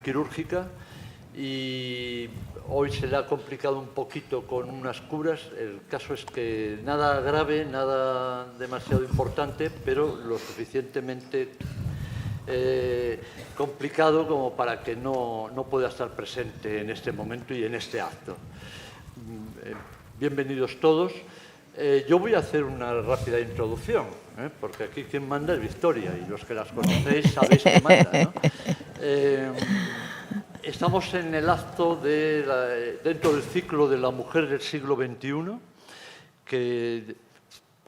quirúrgica y hoy se le ha complicado un poquito con unas curas. El caso es que nada grave, nada demasiado importante, pero lo suficientemente complicado como para que no pueda estar presente en este momento y en este acto. Bienvenidos todos. Yo voy a hacer una rápida introducción, porque aquí quien manda es Victoria y los que las conocéis sabéis que manda, ¿no? Estamos en el acto dentro del ciclo de la mujer del siglo XXI que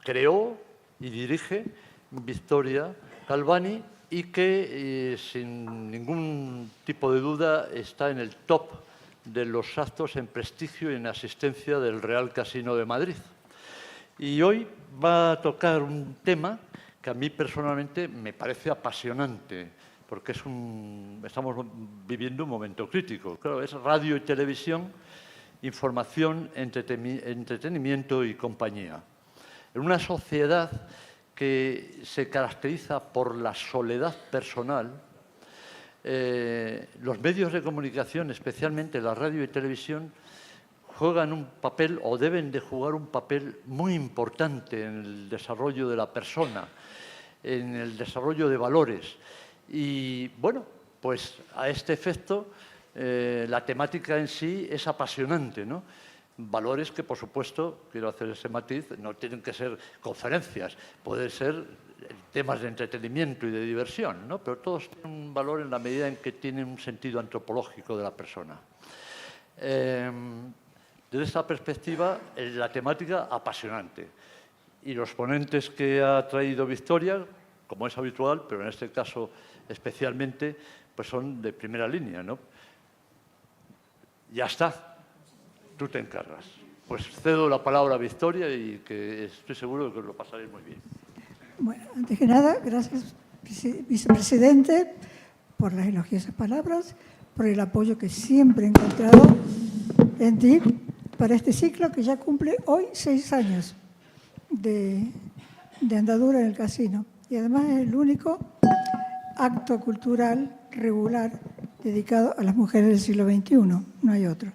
creó y dirige Victoria Galvani y que, sin ningún tipo de duda, está en el top de los actos en prestigio y en asistencia del Real Casino de Madrid. Y hoy va a tocar un tema que a mí personalmente me parece apasionante, porque estamos viviendo un momento crítico. Claro, es radio y televisión, información, entretenimiento y compañía. En una sociedad que se caracteriza por la soledad personal, los medios de comunicación, especialmente la radio y televisión, juegan un papel o deben de jugar un papel muy importante en el desarrollo de la persona, en el desarrollo de valores. Y bueno, pues a este efecto la temática en sí es apasionante, ¿no? Valores que, por supuesto, quiero hacer ese matiz, no tienen que ser conferencias, pueden ser temas de entretenimiento y de diversión, ¿no? Pero todos tienen un valor en la medida en que tienen un sentido antropológico de la persona. Desde esta perspectiva, la temática apasionante. Y los ponentes que ha traído Victoria, como es habitual, pero en este caso especialmente, pues son de primera línea, ¿no? Ya está. Tú te encargas. Pues cedo la palabra a Victoria y que estoy seguro de que os lo pasaréis muy bien. Bueno, antes que nada, gracias, vicepresidente, por las elogiosas palabras, por el apoyo que siempre he encontrado en ti para este ciclo que ya cumple hoy 6 años de andadura en el casino. Y además es el único acto cultural regular dedicado a las mujeres del siglo XXI, no hay otro.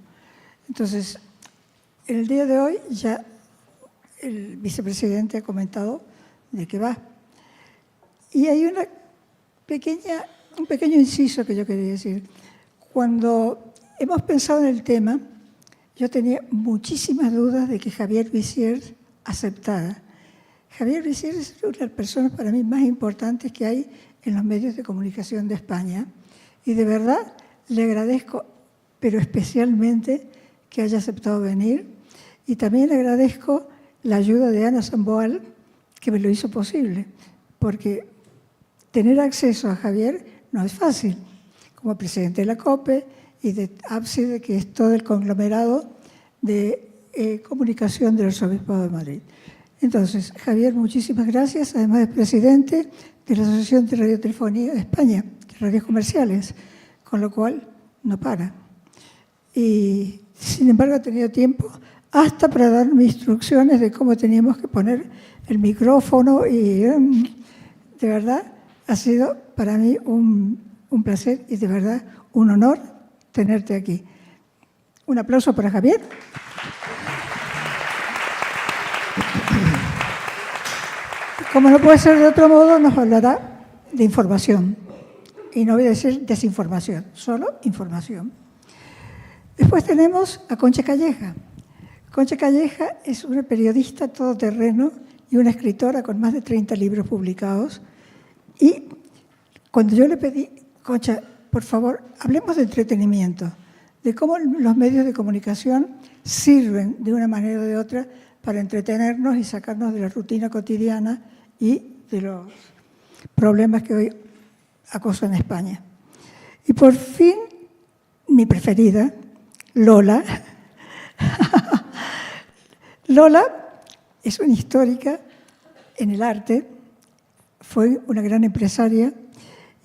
Entonces, en el día de hoy ya el vicepresidente ha comentado de qué va. Y hay un pequeño inciso que yo quería decir. Cuando hemos pensado en el tema, yo tenía muchísimas dudas de que Javier Visier aceptara. Javier Visier es una de las personas para mí más importantes que hay en los medios de comunicación de España. Y de verdad le agradezco, pero especialmente, que haya aceptado venir, y también le agradezco la ayuda de Ana Samboal, que me lo hizo posible, porque tener acceso a Javier no es fácil, como presidente de la COPE y de Ábside, que es todo el conglomerado de comunicación del Arzobispado de Madrid. Entonces, Javier, muchísimas gracias, además de presidente de la Asociación de Radiotelefonía de España, de radios comerciales, con lo cual no para. Y sin embargo, he tenido tiempo hasta para darme instrucciones de cómo teníamos que poner el micrófono y de verdad ha sido para mí un placer y de verdad un honor tenerte aquí. Un aplauso para Javier. Como no puede ser de otro modo, nos hablará de información. Y no voy a decir desinformación, solo información. Después tenemos a Concha Calleja. Concha Calleja es una periodista todoterreno y una escritora con más de 30 libros publicados. Y cuando yo le pedí, Concha, por favor, hablemos de entretenimiento, de cómo los medios de comunicación sirven de una manera o de otra para entretenernos y sacarnos de la rutina cotidiana y de los problemas que hoy acosan a España. Y por fin, mi preferida, Lola. Lola es una histórica en el arte, fue una gran empresaria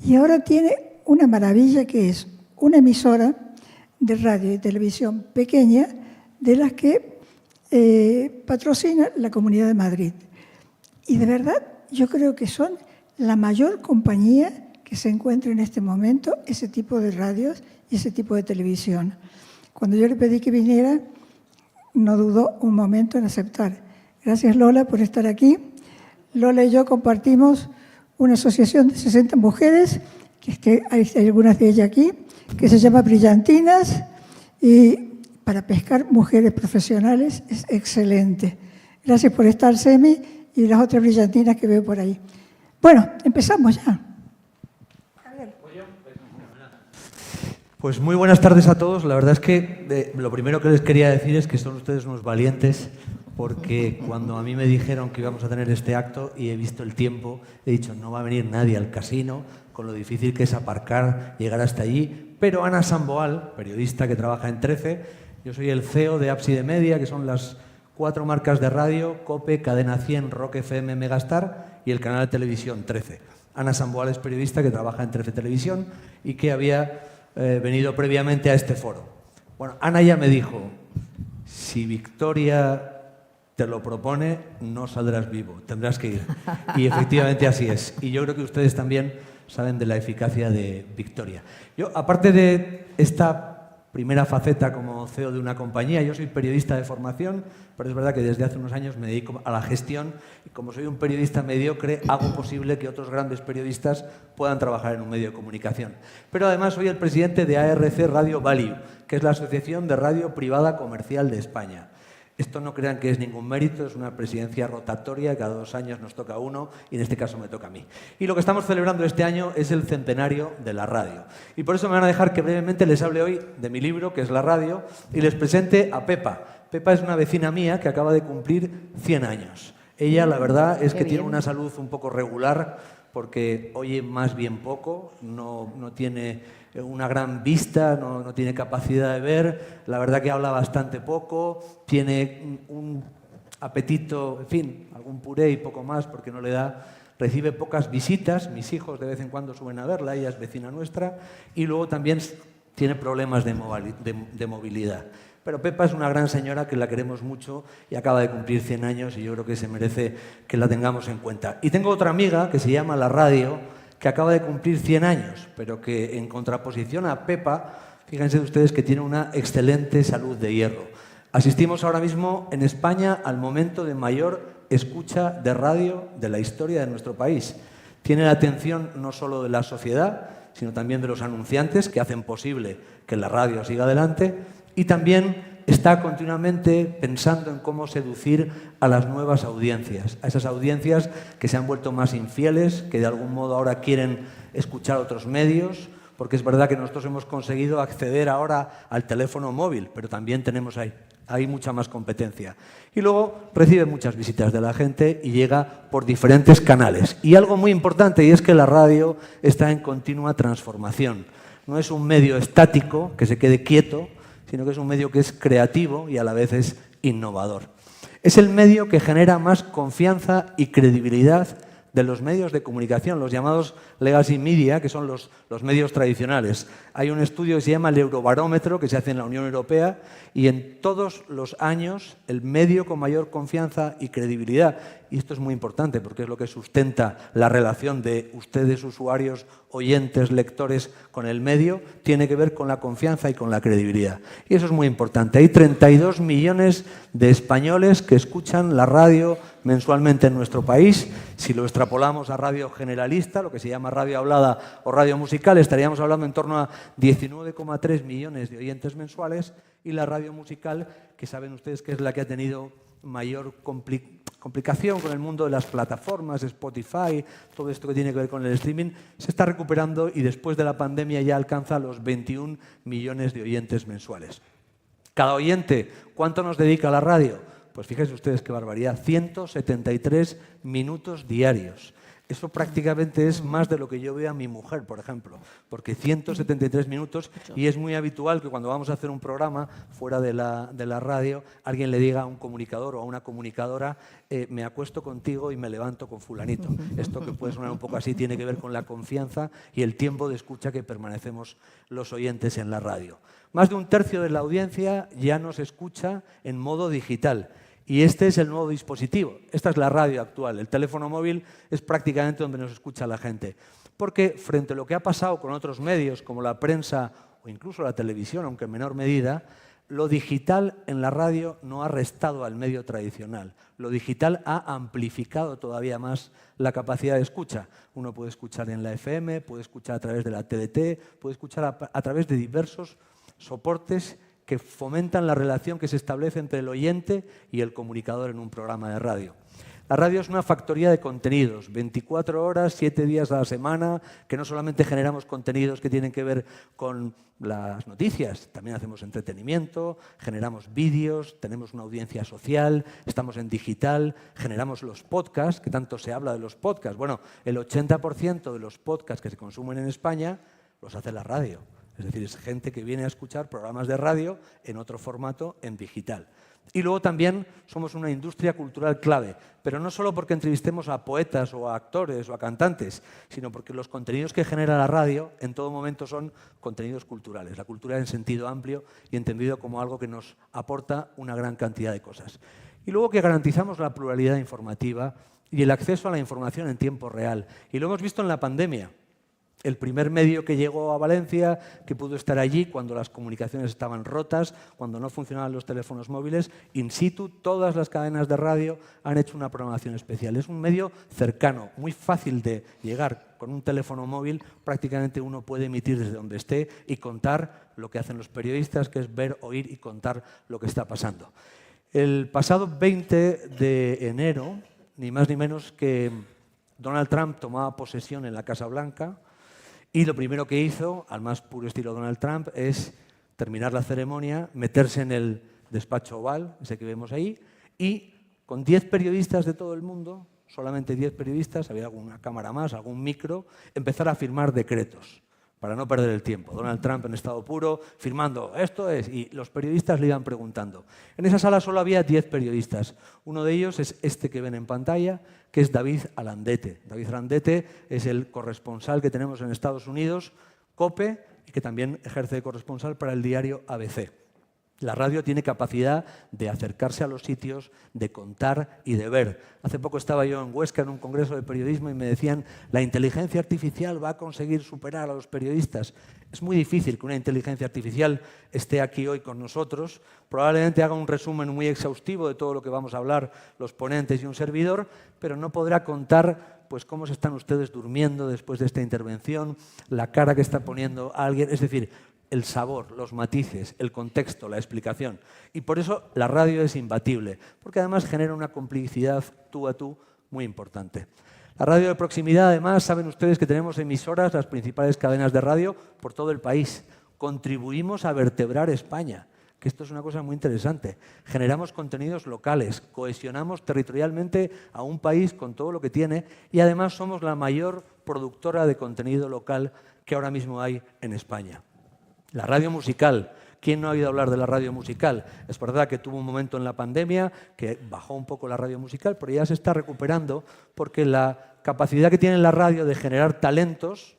y ahora tiene una maravilla que es una emisora de radio y televisión pequeña de las que patrocina la Comunidad de Madrid. Y de verdad yo creo que son la mayor compañía que se encuentre en este momento ese tipo de radios y ese tipo de televisión. Cuando yo le pedí que viniera, no dudó un momento en aceptar. Gracias, Lola, por estar aquí. Lola y yo compartimos una asociación de 60 mujeres, que hay algunas de ellas aquí, que se llama Brillantinas, y para pescar mujeres profesionales es excelente. Gracias por estar, Semi, y las otras brillantinas que veo por ahí. Bueno, empezamos ya. Pues muy buenas tardes a todos. La verdad es que lo primero que les quería decir es que son ustedes unos valientes, porque cuando a mí me dijeron que íbamos a tener este acto y he visto el tiempo, he dicho, no va a venir nadie al casino, con lo difícil que es aparcar, llegar hasta allí. Pero Ana Samboal, periodista que trabaja en 13, yo soy el CEO de Ábside Media, que son las 4 marcas de radio, COPE, Cadena 100, Rock FM, Megastar y el canal de televisión 13. Ana Samboal es periodista que trabaja en 13 Televisión y que había venido previamente a este foro. Bueno, Ana ya me dijo, si Victoria te lo propone, no saldrás vivo, tendrás que ir. Y efectivamente así es. Y yo creo que ustedes también saben de la eficacia de Victoria. Yo, aparte de esta primera faceta como CEO de una compañía, yo soy periodista de formación, pero es verdad que desde hace unos años me dedico a la gestión y como soy un periodista mediocre, hago posible que otros grandes periodistas puedan trabajar en un medio de comunicación. Pero además soy el presidente de ARC Radio Value, que es la Asociación de Radio Privada Comercial de España. Esto no crean que es ningún mérito, es una presidencia rotatoria, cada 2 años nos toca uno y en este caso me toca a mí. Y lo que estamos celebrando este año es el centenario de la radio. Y por eso me van a dejar que brevemente les hable hoy de mi libro, que es La Radio, y les presente a Pepa. Pepa es una vecina mía que acaba de cumplir 100 años. Ella, la verdad, es que tiene una salud un poco regular, porque oye más bien poco, no tiene una gran vista, no tiene capacidad de ver, la verdad que habla bastante poco, tiene un apetito, en fin, algún puré y poco más porque no le da, recibe pocas visitas, mis hijos de vez en cuando suben a verla, ella es vecina nuestra, y luego también tiene problemas de movilidad. Pero Pepa es una gran señora que la queremos mucho y acaba de cumplir 100 años y yo creo que se merece que la tengamos en cuenta. Y tengo otra amiga que se llama La Radio, que acaba de cumplir 100 años, pero que en contraposición a Pepa, fíjense ustedes que tiene una excelente salud de hierro. Asistimos ahora mismo en España al momento de mayor escucha de radio de la historia de nuestro país. Tiene la atención no solo de la sociedad, sino también de los anunciantes que hacen posible que la radio siga adelante y también está continuamente pensando en cómo seducir a las nuevas audiencias, a esas audiencias que se han vuelto más infieles, que de algún modo ahora quieren escuchar otros medios, porque es verdad que nosotros hemos conseguido acceder ahora al teléfono móvil, pero también tenemos ahí mucha más competencia. Y luego recibe muchas visitas de la gente y llega por diferentes canales. Y algo muy importante, y es que la radio está en continua transformación. No es un medio estático que se quede quieto, sino que es un medio que es creativo y a la vez es innovador. Es el medio que genera más confianza y credibilidad de los medios de comunicación, los llamados legacy media, que son los medios tradicionales. Hay un estudio que se llama el Eurobarómetro, que se hace en la Unión Europea, y en todos los años el medio con mayor confianza y credibilidad, y esto es muy importante porque es lo que sustenta la relación de ustedes, usuarios, oyentes, lectores, con el medio, tiene que ver con la confianza y con la credibilidad. Y eso es muy importante. Hay 32 millones de españoles que escuchan la radio mensualmente en nuestro país. Si lo extrapolamos a radio generalista, lo que se llama radio hablada o radio musical, estaríamos hablando en torno a 19,3 millones de oyentes mensuales, y la radio musical, que saben ustedes que es la que ha tenido mayor complicación con el mundo de las plataformas, Spotify, todo esto que tiene que ver con el streaming, se está recuperando y después de la pandemia ya alcanza los 21 millones de oyentes mensuales. Cada oyente, ¿cuánto nos dedica a la radio? Pues fíjense ustedes qué barbaridad, 173 minutos diarios. Eso prácticamente es más de lo que yo veo a mi mujer, por ejemplo, porque 173 minutos, y es muy habitual que cuando vamos a hacer un programa fuera de la radio, alguien le diga a un comunicador o a una comunicadora, me acuesto contigo y me levanto con fulanito. Esto, que puede sonar un poco así, tiene que ver con la confianza y el tiempo de escucha que permanecemos los oyentes en la radio. Más de un tercio de la audiencia ya nos escucha en modo digital. Y este es el nuevo dispositivo. Esta es la radio actual. El teléfono móvil es prácticamente donde nos escucha la gente. porque frente a lo que ha pasado con otros medios como la prensa o incluso la televisión, aunque en menor medida, lo digital en la radio no ha restado al medio tradicional. Lo digital ha amplificado todavía más la capacidad de escucha. Uno puede escuchar en la FM, puede escuchar a través de la TDT, puede escuchar a través de diversos soportes que fomentan la relación que se establece entre el oyente y el comunicador en un programa de radio. La radio es una factoría de contenidos, 24 horas, 7 días a la semana, que no solamente generamos contenidos que tienen que ver con las noticias, también hacemos entretenimiento, generamos vídeos, tenemos una audiencia social, estamos en digital, generamos los podcasts, que tanto se habla de los podcasts. Bueno, el 80% de los podcasts que se consumen en España los hace la radio. Es decir, es gente que viene a escuchar programas de radio en otro formato, en digital. Y luego también somos una industria cultural clave, pero no solo porque entrevistemos a poetas o a actores o a cantantes, sino porque los contenidos que genera la radio en todo momento son contenidos culturales, la cultura en sentido amplio y entendido como algo que nos aporta una gran cantidad de cosas. Y luego que garantizamos la pluralidad informativa y el acceso a la información en tiempo real. Y lo hemos visto en la pandemia. El primer medio que llegó a Valencia, que pudo estar allí cuando las comunicaciones estaban rotas, cuando no funcionaban los teléfonos móviles, in situ, todas las cadenas de radio han hecho una programación especial. Es un medio cercano, muy fácil de llegar. Con un teléfono móvil prácticamente uno puede emitir desde donde esté y contar lo que hacen los periodistas, que es ver, oír y contar lo que está pasando. El pasado 20 de enero, ni más ni menos que Donald Trump tomaba posesión en la Casa Blanca. Y lo primero que hizo, al más puro estilo Donald Trump, es terminar la ceremonia, meterse en el despacho oval, ese que vemos ahí, y con 10 periodistas de todo el mundo, solamente 10 periodistas, había alguna cámara más, algún micro, empezar a firmar decretos para no perder el tiempo. Donald Trump en estado puro, firmando, esto es, y los periodistas le iban preguntando. En esa sala solo había 10 periodistas. Uno de ellos es este que ven en pantalla, que es David Alandete. David Alandete es el corresponsal que tenemos en Estados Unidos, COPE, y que también ejerce de corresponsal para el diario ABC. La radio tiene capacidad de acercarse a los sitios, de contar y de ver. Hace poco estaba yo en Huesca en un congreso de periodismo y me decían la inteligencia artificial va a conseguir superar a los periodistas. Es muy difícil que una inteligencia artificial esté aquí hoy con nosotros. Probablemente haga un resumen muy exhaustivo de todo lo que vamos a hablar los ponentes y un servidor, pero no podrá contar pues cómo se están ustedes durmiendo después de esta intervención, la cara que está poniendo alguien, es decir, el sabor, los matices, el contexto, la explicación. Y por eso la radio es imbatible, porque además genera una complicidad tú a tú muy importante. La radio de proximidad, además, saben ustedes que tenemos emisoras, las principales cadenas de radio, por todo el país. Contribuimos a vertebrar España, que esto es una cosa muy interesante. Generamos contenidos locales, cohesionamos territorialmente a un país con todo lo que tiene y además somos la mayor productora de contenido local que ahora mismo hay en España. La radio musical. ¿Quién no ha oído hablar de la radio musical? Es verdad que tuvo un momento en la pandemia que bajó un poco la radio musical, pero ya se está recuperando porque la capacidad que tiene la radio de generar talentos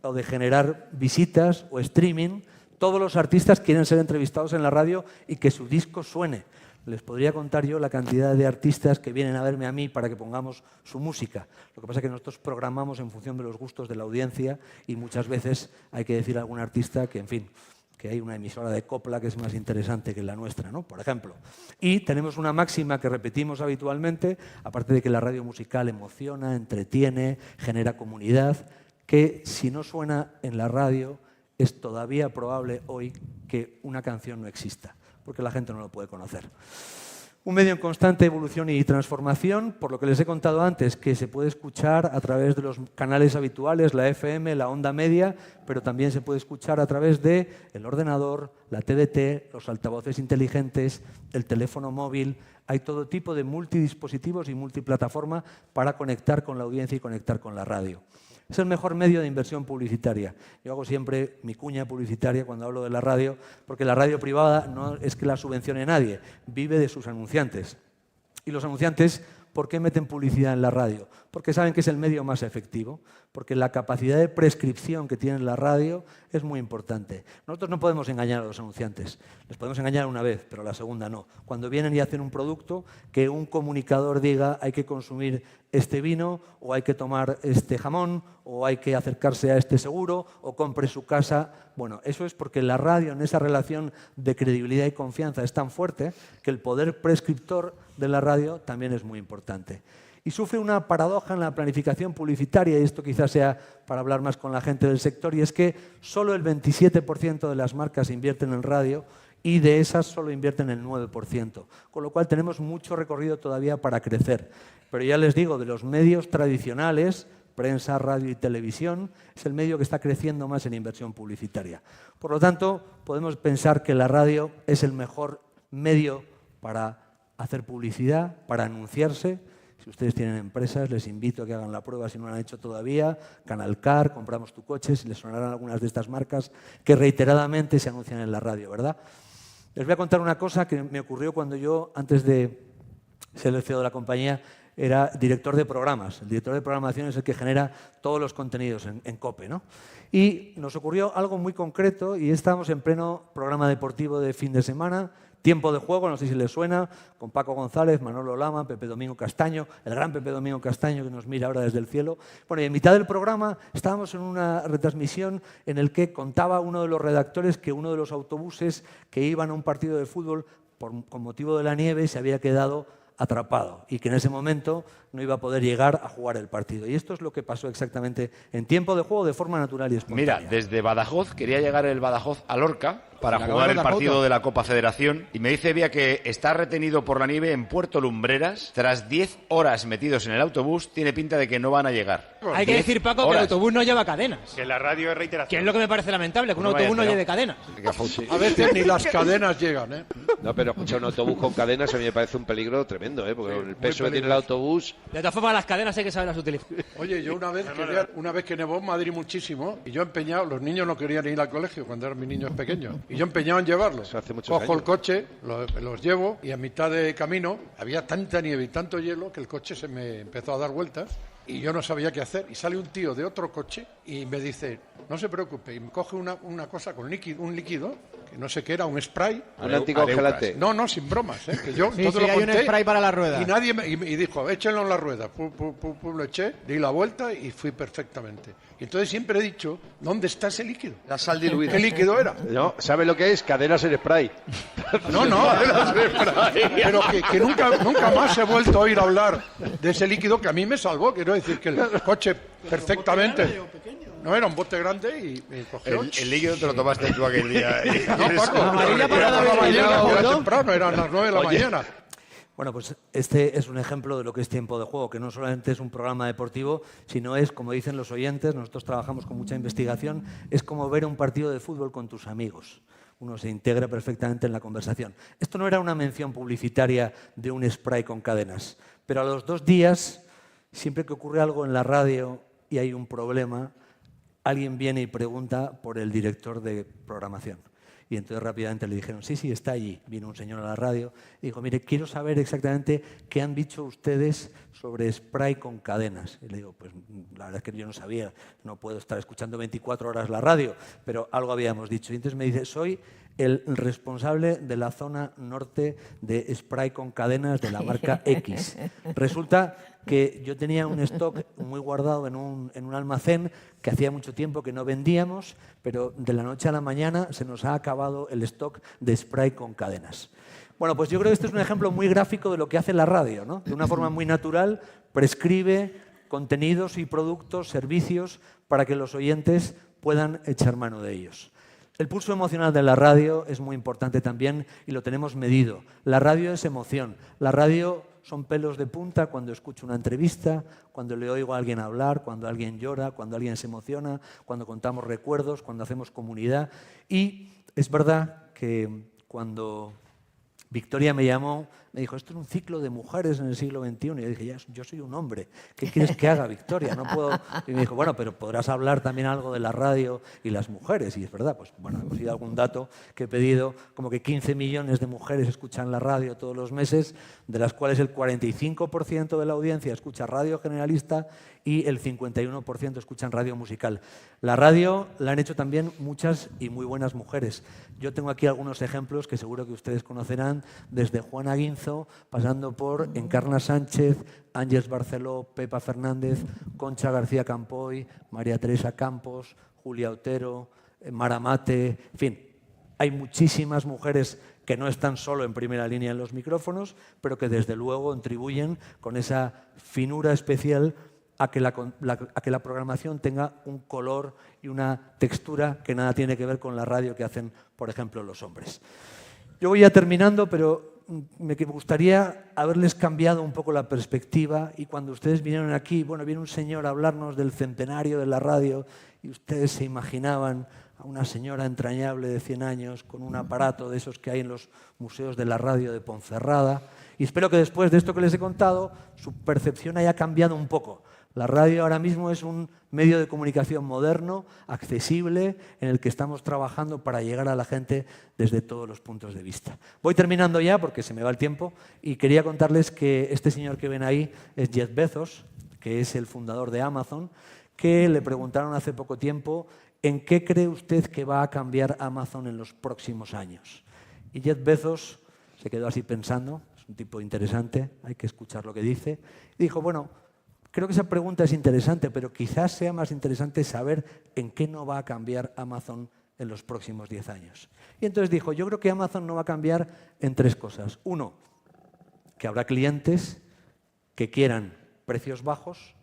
o de generar visitas o streaming, todos los artistas quieren ser entrevistados en la radio y que su disco suene. Les podría contar yo la cantidad de artistas que vienen a verme a mí para que pongamos su música. Lo que pasa es que nosotros programamos en función de los gustos de la audiencia y muchas veces hay que decir a algún artista que, en fin, que hay una emisora de copla que es más interesante que la nuestra, ¿no? Por ejemplo. Y tenemos una máxima que repetimos habitualmente, aparte de que la radio musical emociona, entretiene, genera comunidad, que si no suena en la radio es todavía probable hoy que una canción no exista, porque la gente no lo puede conocer. Un medio en constante evolución y transformación, por lo que les he contado antes, que se puede escuchar a través de los canales habituales, la FM, la onda media, pero también se puede escuchar a través del ordenador, la TDT, los altavoces inteligentes, el teléfono móvil. Hay todo tipo de multidispositivos y multiplataforma para conectar con la audiencia y conectar con la radio. Es el mejor medio de inversión publicitaria. Yo hago siempre mi cuña publicitaria cuando hablo de la radio, porque la radio privada no es que la subvencione nadie, vive de sus anunciantes. Y los anunciantes ¿por qué meten publicidad en la radio? Porque saben que es el medio más efectivo, porque la capacidad de prescripción que tiene la radio es muy importante. Nosotros no podemos engañar a los anunciantes. Les podemos engañar una vez, pero la segunda no. Cuando vienen y hacen un producto, que un comunicador diga hay que consumir este vino, o hay que tomar este jamón, o hay que acercarse a este seguro, o compre su casa. Bueno, eso es porque la radio, en esa relación de credibilidad y confianza, es tan fuerte que el poder prescriptor de la radio también es muy importante. Y sufre una paradoja en la planificación publicitaria, y esto quizás sea para hablar más con la gente del sector, y es que solo el 27% de las marcas invierten en radio y de esas solo invierten el 9%, con lo cual tenemos mucho recorrido todavía para crecer. Pero ya les digo, de los medios tradicionales, prensa, radio y televisión, es el medio que está creciendo más en inversión publicitaria. Por lo tanto, podemos pensar que la radio es el mejor medio para hacer publicidad, para anunciarse. Si ustedes tienen empresas, les invito a que hagan la prueba si no lo han hecho todavía. Canalcar, Compramos tu coche, si les sonarán algunas de estas marcas que reiteradamente se anuncian en la radio, ¿verdad? Les voy a contar una cosa que me ocurrió cuando yo, antes de ser el CEO de la compañía, era director de programas. El director de programación es el que genera todos los contenidos en COPE, ¿no? Y nos ocurrió algo muy concreto, y estábamos en pleno programa deportivo de fin de semana, Tiempo de Juego, no sé si les suena, con Paco González, Manolo Lama, Pepe Domingo Castaño, el gran Pepe Domingo Castaño que nos mira ahora desde el cielo. Bueno, y en mitad del programa estábamos en una retransmisión en el que contaba uno de los redactores que uno de los autobuses que iban a un partido de fútbol con motivo de la nieve se había quedado atrapado y que en ese momento no iba a poder llegar a jugar el partido. Y esto es lo que pasó exactamente en Tiempo de Juego de forma natural y espontánea. Mira, desde Badajoz, quería llegar el Badajoz a Lorca para jugar el partido de la Copa Federación y me dice Bea que está retenido por la nieve en Puerto Lumbreras. Tras 10 horas metidos en el autobús, tiene pinta de que no van a llegar. Hay que decir, Paco, que el autobús no lleva cadenas. Que la radio es reiteración. Que es lo que me parece lamentable, que un autobús no lleve cadenas. A veces ni las cadenas llegan, ¿eh? No, pero escucha, un autobús con cadenas a mí me parece un peligro tremendo, ¿eh? Porque el peso que tiene el autobús... De todas formas, las cadenas hay que saberlas utilizar. Oye, yo una vez que nevó en Madrid muchísimo, y yo empeñado, los niños no querían ir al colegio cuando eran mis niños pequeños, y yo empeñado en llevarlos. Cojo el coche, los llevo, y a mitad de camino había tanta nieve y tanto hielo que el coche se me empezó a dar vueltas y yo no sabía qué hacer. Y sale un tío de otro coche y me dice, no se preocupe, y me coge una cosa con un líquido, que no sé qué era, un spray. Un anticongelante. No, sin bromas, ¿eh? Que yo Sí, todo lo hay un conté, spray para la rueda. y nadie y dijo, échenlo en la rueda. Lo eché, di la vuelta y fui perfectamente. Y entonces siempre he dicho, ¿dónde está ese líquido? La sal diluida. ¿Qué líquido era? No, ¿sabe lo que es? Cadenas en spray. No, pero que nunca más he vuelto a oír hablar de ese líquido que a mí me salvó. Quiero decir que el coche perfectamente... No, era un bote grande y me cogió. El líquido te lo tomaste tú aquel día. No, Paco, Amarilla para era la por la mañana, mañana, era ¿no? temprano, eran las 9 de la mañana. Bueno, pues este es un ejemplo de lo que es Tiempo de Juego, que no solamente es un programa deportivo, sino es, como dicen los oyentes, nosotros trabajamos con mucha investigación, es como ver un partido de fútbol con tus amigos. Uno se integra perfectamente en la conversación. Esto no era una mención publicitaria de un spray con cadenas, pero a los 2 días, siempre que ocurre algo en la radio y hay un problema, alguien viene y pregunta por el director de programación. Y entonces rápidamente le dijeron, sí, está allí. Vino un señor a la radio y dijo, mire, quiero saber exactamente qué han dicho ustedes sobre spray con cadenas. Y le digo, pues la verdad es que yo no sabía, no puedo estar escuchando 24 horas la radio, pero algo habíamos dicho. Y entonces me dice, soy el responsable de la zona norte de spray con cadenas de la marca X. Resulta que yo tenía un stock muy guardado en un almacén que hacía mucho tiempo que no vendíamos, pero de la noche a la mañana se nos ha acabado el stock de spray con cadenas. Bueno, pues yo creo que este es un ejemplo muy gráfico de lo que hace la radio, ¿no? De una forma muy natural, prescribe contenidos y productos, servicios, para que los oyentes puedan echar mano de ellos. El pulso emocional de la radio es muy importante también y lo tenemos medido. La radio es emoción. La radio son pelos de punta cuando escucho una entrevista, cuando le oigo a alguien hablar, cuando alguien llora, cuando alguien se emociona, cuando contamos recuerdos, cuando hacemos comunidad. Y es verdad que cuando Victoria me llamó, me dijo, esto es un ciclo de mujeres en el siglo XXI. Y yo dije, yo soy un hombre, ¿qué quieres que haga, Victoria? No puedo... Y me dijo, bueno, pero podrás hablar también algo de la radio y las mujeres. Y es verdad, pues bueno, hemos ido a algún dato que he pedido, como que 15 millones de mujeres escuchan la radio todos los meses, de las cuales el 45% de la audiencia escucha radio generalista y el 51% escuchan radio musical. La radio la han hecho también muchas y muy buenas mujeres. Yo tengo aquí algunos ejemplos que seguro que ustedes conocerán, desde Juana Guinzo, pasando por Encarna Sánchez, Ángeles Barceló, Pepa Fernández, Concha García Campoy, María Teresa Campos, Julia Otero, Mara Mate, en fin. Hay muchísimas mujeres que no están solo en primera línea en los micrófonos, pero que desde luego contribuyen con esa finura especial a que la programación tenga un color y una textura que nada tiene que ver con la radio que hacen, por ejemplo, los hombres. Yo voy ya terminando, pero me gustaría haberles cambiado un poco la perspectiva, y cuando ustedes vinieron aquí, bueno, viene un señor a hablarnos del centenario de la radio y ustedes se imaginaban a una señora entrañable de 100 años con un aparato de esos que hay en los museos de la radio de Ponferrada, y espero que después de esto que les he contado su percepción haya cambiado un poco. La radio ahora mismo es un medio de comunicación moderno, accesible, en el que estamos trabajando para llegar a la gente desde todos los puntos de vista. Voy terminando ya porque se me va el tiempo y quería contarles que este señor que ven ahí es Jeff Bezos, que es el fundador de Amazon, que le preguntaron hace poco tiempo ¿en qué cree usted que va a cambiar Amazon en los próximos años? Y Jeff Bezos se quedó así pensando, es un tipo interesante, hay que escuchar lo que dice, y dijo, bueno, creo que esa pregunta es interesante, pero quizás sea más interesante saber en qué no va a cambiar Amazon en los próximos 10 años. Y entonces dijo, yo creo que Amazon no va a cambiar en 3 cosas. Uno, que habrá clientes que quieran precios bajos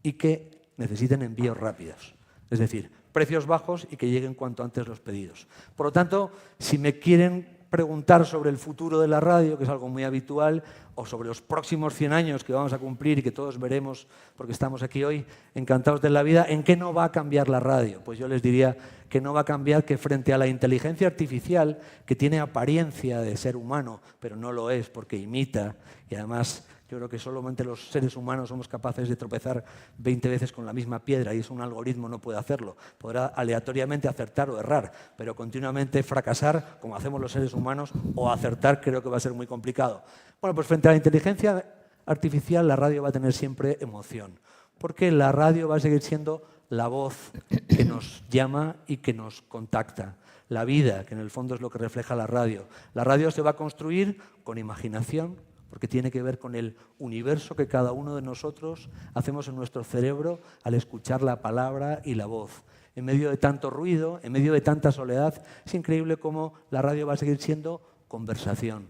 y que necesiten envíos rápidos. Es decir, precios bajos y que lleguen cuanto antes los pedidos. Por lo tanto, si me quieren preguntar sobre el futuro de la radio, que es algo muy habitual, o sobre los próximos 100 años que vamos a cumplir y que todos veremos porque estamos aquí hoy encantados de la vida, ¿en qué no va a cambiar la radio? Pues yo les diría que no va a cambiar que frente a la inteligencia artificial, que tiene apariencia de ser humano, pero no lo es porque imita, y además yo creo que solamente los seres humanos somos capaces de tropezar 20 veces con la misma piedra y eso un algoritmo no puede hacerlo. Podrá aleatoriamente acertar o errar, pero continuamente fracasar, como hacemos los seres humanos, o acertar creo que va a ser muy complicado. Bueno, pues frente a la inteligencia artificial la radio va a tener siempre emoción, porque la radio va a seguir siendo la voz que nos llama y que nos contacta. La vida, que en el fondo es lo que refleja la radio. La radio se va a construir con imaginación, porque tiene que ver con el universo que cada uno de nosotros hacemos en nuestro cerebro al escuchar la palabra y la voz. En medio de tanto ruido, en medio de tanta soledad, es increíble cómo la radio va a seguir siendo conversación,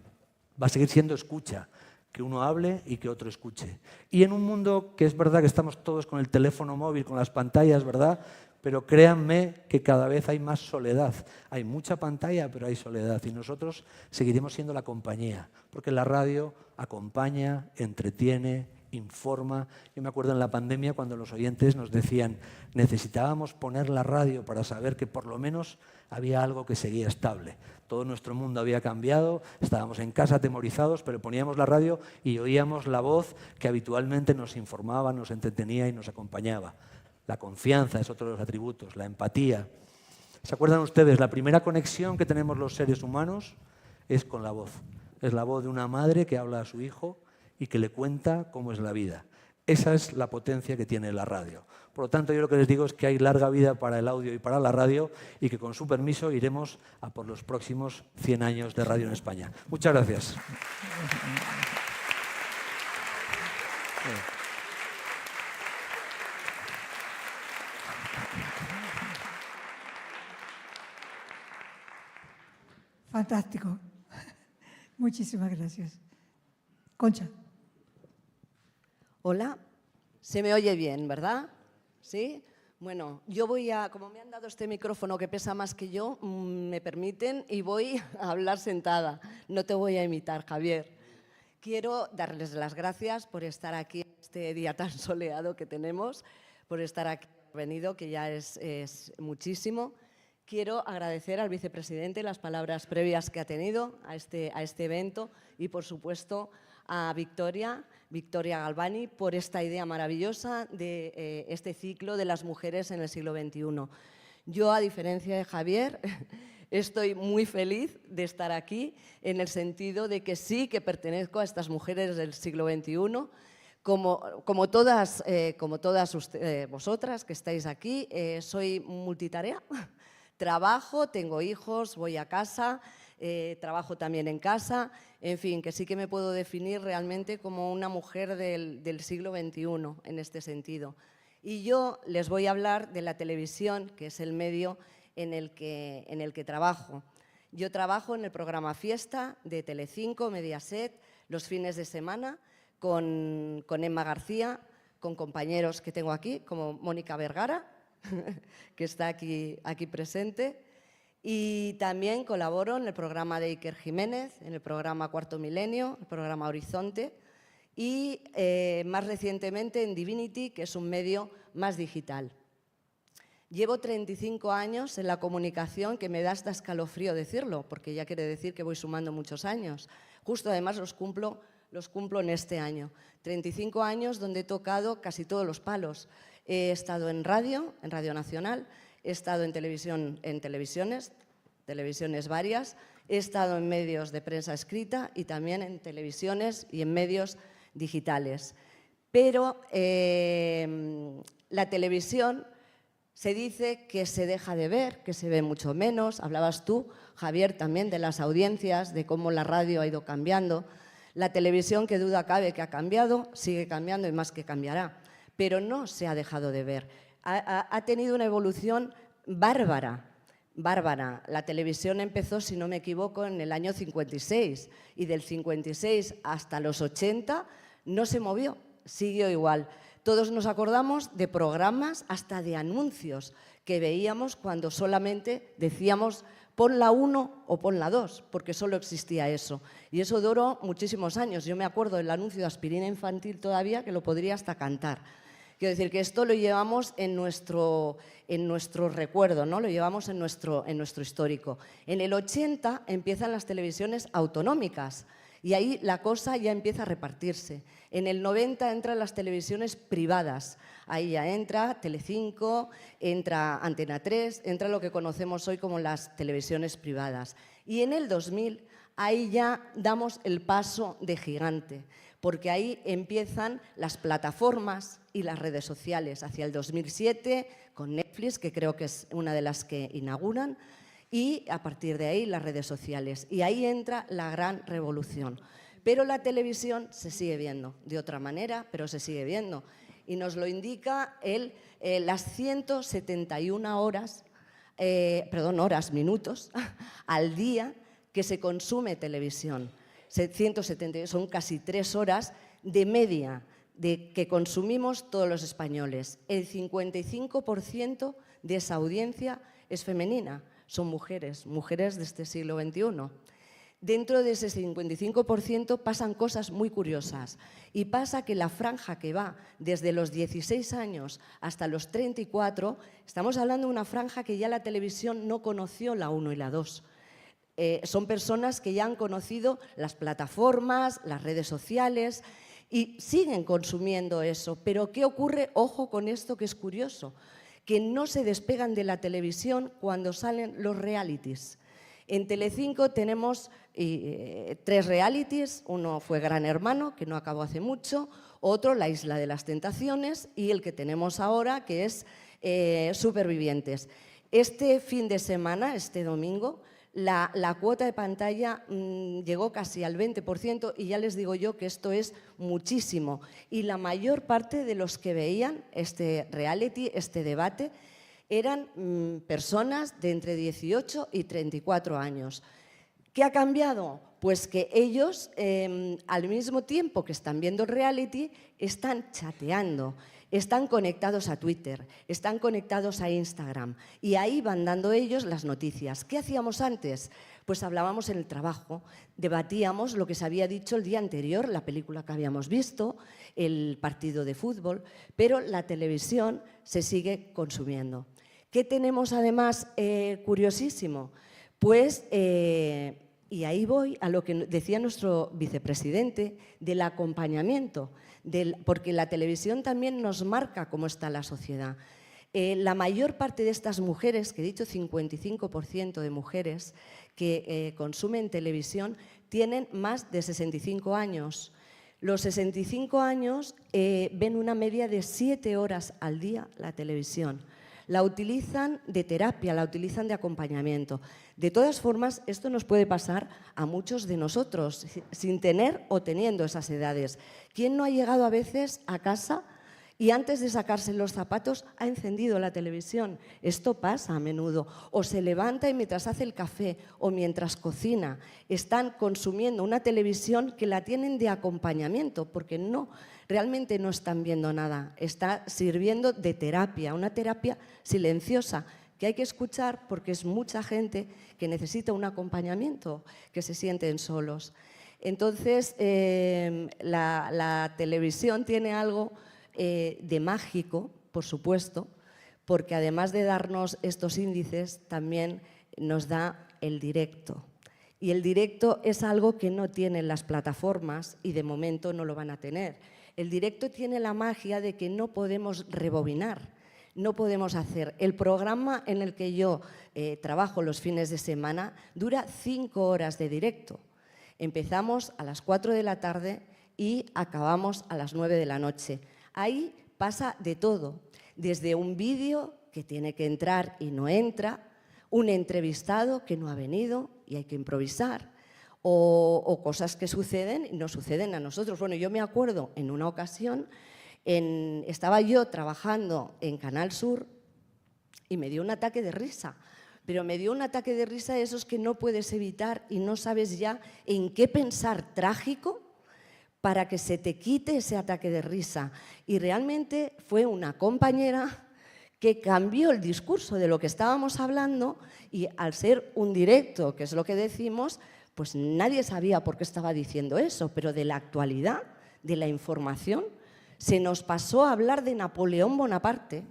va a seguir siendo escucha, que uno hable y que otro escuche. Y en un mundo que es verdad que estamos todos con el teléfono móvil, con las pantallas, ¿verdad? Pero créanme que cada vez hay más soledad. Hay mucha pantalla, pero hay soledad. Y nosotros seguiremos siendo la compañía, porque la radio acompaña, entretiene, informa. Yo me acuerdo en la pandemia cuando los oyentes nos decían necesitábamos poner la radio para saber que por lo menos había algo que seguía estable. Todo nuestro mundo había cambiado, estábamos en casa atemorizados, pero poníamos la radio y oíamos la voz que habitualmente nos informaba, nos entretenía y nos acompañaba. La confianza es otro de los atributos, la empatía. ¿Se acuerdan ustedes? La primera conexión que tenemos los seres humanos es con la voz. Es la voz de una madre que habla a su hijo y que le cuenta cómo es la vida. Esa es la potencia que tiene la radio. Por lo tanto, yo lo que les digo es que hay larga vida para el audio y para la radio y que con su permiso iremos a por los próximos 100 años de radio en España. Muchas gracias. Fantástico. Muchísimas gracias. Concha. Hola, se me oye bien, ¿verdad? ¿Sí? Bueno, yo voy a, como me han dado este micrófono que pesa más que yo, me permiten y voy a hablar sentada. No te voy a imitar, Javier. Quiero darles las gracias por estar aquí este día tan soleado que tenemos, por estar aquí venido, que ya es muchísimo. quiero agradecer al vicepresidente las palabras previas que ha tenido a este evento y, por supuesto, a Victoria Galvani por esta idea maravillosa de este ciclo de las mujeres en el siglo XXI. Yo, a diferencia de Javier, estoy muy feliz de estar aquí en el sentido de que sí que pertenezco a estas mujeres del siglo XXI. Como todas vosotras que estáis aquí, soy multitarea. Trabajo, tengo hijos, voy a casa, trabajo también en casa, en fin, que sí que me puedo definir realmente como una mujer del siglo XXI en este sentido. Y yo les voy a hablar de la televisión, que es el medio en el que trabajo. Yo trabajo en el programa Fiesta de Telecinco, Mediaset, los fines de semana, con Emma García, con compañeros que tengo aquí, como Mónica Vergara, que está aquí presente, y también colaboro en el programa de Iker Jiménez, en el programa Cuarto Milenio, el programa Horizonte, y más recientemente en Divinity, que es un medio más digital. Llevo 35 años en la comunicación, que me da hasta escalofrío decirlo, porque ya quiere decir que voy sumando muchos años. Justo además los cumplo en este año. 35 años donde he tocado casi todos los palos. He estado en Radio Nacional, he estado en televisiones varias, he estado en medios de prensa escrita y también en televisiones y en medios digitales. Pero la televisión se dice que se deja de ver, que se ve mucho menos. Hablabas tú, Javier, también de las audiencias, de cómo la radio ha ido cambiando. La televisión, que duda cabe que ha cambiado, sigue cambiando y más que cambiará. Pero no se ha dejado de ver. Ha tenido una evolución bárbara. La televisión empezó, si no me equivoco, en el año 56 y del 56 hasta los 80 no se movió, siguió igual. Todos nos acordamos de programas, hasta de anuncios que veíamos cuando solamente decíamos pon la 1 o pon la 2, porque solo existía eso. Y eso duró muchísimos años. Yo me acuerdo del anuncio de aspirina infantil todavía, que lo podría hasta cantar. Quiero decir que esto lo llevamos en nuestro recuerdo, ¿no? Lo llevamos en nuestro histórico. En el 80 empiezan las televisiones autonómicas y ahí la cosa ya empieza a repartirse. En el 90 entran las televisiones privadas. Ahí ya entra Telecinco, entra Antena 3, entra lo que conocemos hoy como las televisiones privadas. Y en el 2000 ahí ya damos el paso de gigante, porque ahí empiezan las plataformas y las redes sociales. Hacia el 2007, con Netflix, que creo que es una de las que inauguran, y a partir de ahí las redes sociales. Y ahí entra la gran revolución. Pero la televisión se sigue viendo, de otra manera, pero se sigue viendo. Y nos lo indica las 171 minutos al día que se consume televisión. 170, son casi 3 horas de media que consumimos todos los españoles. El 55% de esa audiencia es femenina, son mujeres de este siglo XXI. Dentro de ese 55% pasan cosas muy curiosas y pasa que la franja que va desde los 16 años hasta los 34, estamos hablando de una franja que ya la televisión no conoció la 1 y la 2. Son personas que ya han conocido las plataformas, las redes sociales y siguen consumiendo eso. Pero ¿qué ocurre? Ojo con esto que es curioso, que no se despegan de la televisión cuando salen los realities. En Telecinco tenemos 3 realities, uno fue Gran Hermano, que no acabó hace mucho, otro La Isla de las Tentaciones y el que tenemos ahora, que es Supervivientes. Este fin de semana, este domingo, la cuota de pantalla llegó casi al 20% y ya les digo yo que esto es muchísimo. Y la mayor parte de los que veían este reality, este debate, eran personas de entre 18 y 34 años. ¿Qué ha cambiado? Pues que ellos, al mismo tiempo que están viendo el reality, están chateando, están conectados a Twitter, están conectados a Instagram y ahí van dando ellos las noticias. ¿Qué hacíamos antes? Pues hablábamos en el trabajo, debatíamos lo que se había dicho el día anterior, la película que habíamos visto, el partido de fútbol, pero la televisión se sigue consumiendo. ¿Qué tenemos además curiosísimo? Pues, y ahí voy a lo que decía nuestro vicepresidente del acompañamiento, porque la televisión también nos marca cómo está la sociedad. La mayor parte de estas mujeres, que he dicho 55% de mujeres que consumen televisión, tienen más de 65 años. Los 65 años ven una media de 7 horas al día la televisión. La utilizan de terapia, la utilizan de acompañamiento. De todas formas, esto nos puede pasar a muchos de nosotros, sin tener o teniendo esas edades. ¿Quién no ha llegado a veces a casa y antes de sacarse los zapatos ha encendido la televisión? Esto pasa a menudo. O se levanta y mientras hace el café o mientras cocina están consumiendo una televisión que la tienen de acompañamiento, porque realmente no están viendo nada. Está sirviendo de terapia, una terapia silenciosa que hay que escuchar porque es mucha gente que necesita un acompañamiento, que se sienten solos. Entonces, la televisión tiene algo de mágico, por supuesto, porque además de darnos estos índices, también nos da el directo. Y el directo es algo que no tienen las plataformas y de momento no lo van a tener. El directo tiene la magia de que no podemos rebobinar, no podemos hacer. El programa en el que yo trabajo los fines de semana dura 5 horas de directo. Empezamos a las 4 de la tarde y acabamos a las 9 de la noche. Ahí pasa de todo, desde un vídeo que tiene que entrar y no entra, un entrevistado que no ha venido y hay que improvisar, o cosas que suceden y no suceden a nosotros. Bueno, yo me acuerdo en una ocasión, estaba yo trabajando en Canal Sur y me dio un ataque de risa. Pero me dio un ataque de risa de esos que no puedes evitar y no sabes ya en qué pensar trágico para que se te quite ese ataque de risa. Y realmente fue una compañera que cambió el discurso de lo que estábamos hablando y al ser un directo, que es lo que decimos, pues nadie sabía por qué estaba diciendo eso, pero de la actualidad, de la información, se nos pasó a hablar de Napoleón Bonaparte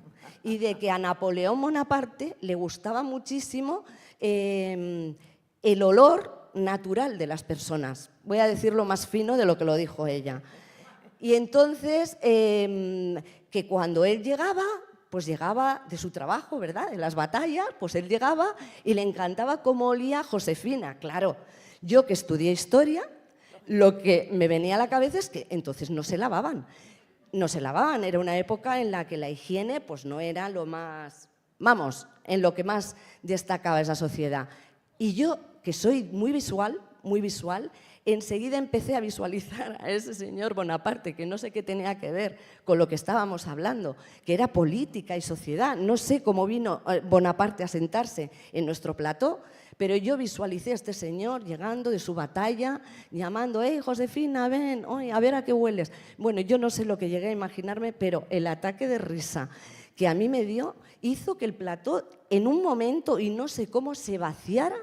y de que a Napoleón Bonaparte le gustaba muchísimo el olor natural de las personas. Voy a decirlo más fino de lo que lo dijo ella. Y entonces, que cuando él llegaba, pues llegaba de su trabajo, ¿verdad?, de las batallas, pues él llegaba y le encantaba cómo olía Josefina. Claro, yo que estudié historia, lo que me venía a la cabeza es que entonces no se lavaban. No se lavaban, era una época en la que la higiene pues no era lo más, vamos, en lo que más destacaba esa sociedad. Y yo, que soy muy visual, enseguida empecé a visualizar a ese señor Bonaparte, que no sé qué tenía que ver con lo que estábamos hablando, que era política y sociedad. No sé cómo vino Bonaparte a sentarse en nuestro plató, pero yo visualicé a este señor llegando de su batalla, llamando, Josefina, ven, oye, a ver a qué hueles. Bueno, yo no sé lo que llegué a imaginarme, pero el ataque de risa que a mí me dio hizo que el plató en un momento, y no sé cómo, se vaciara.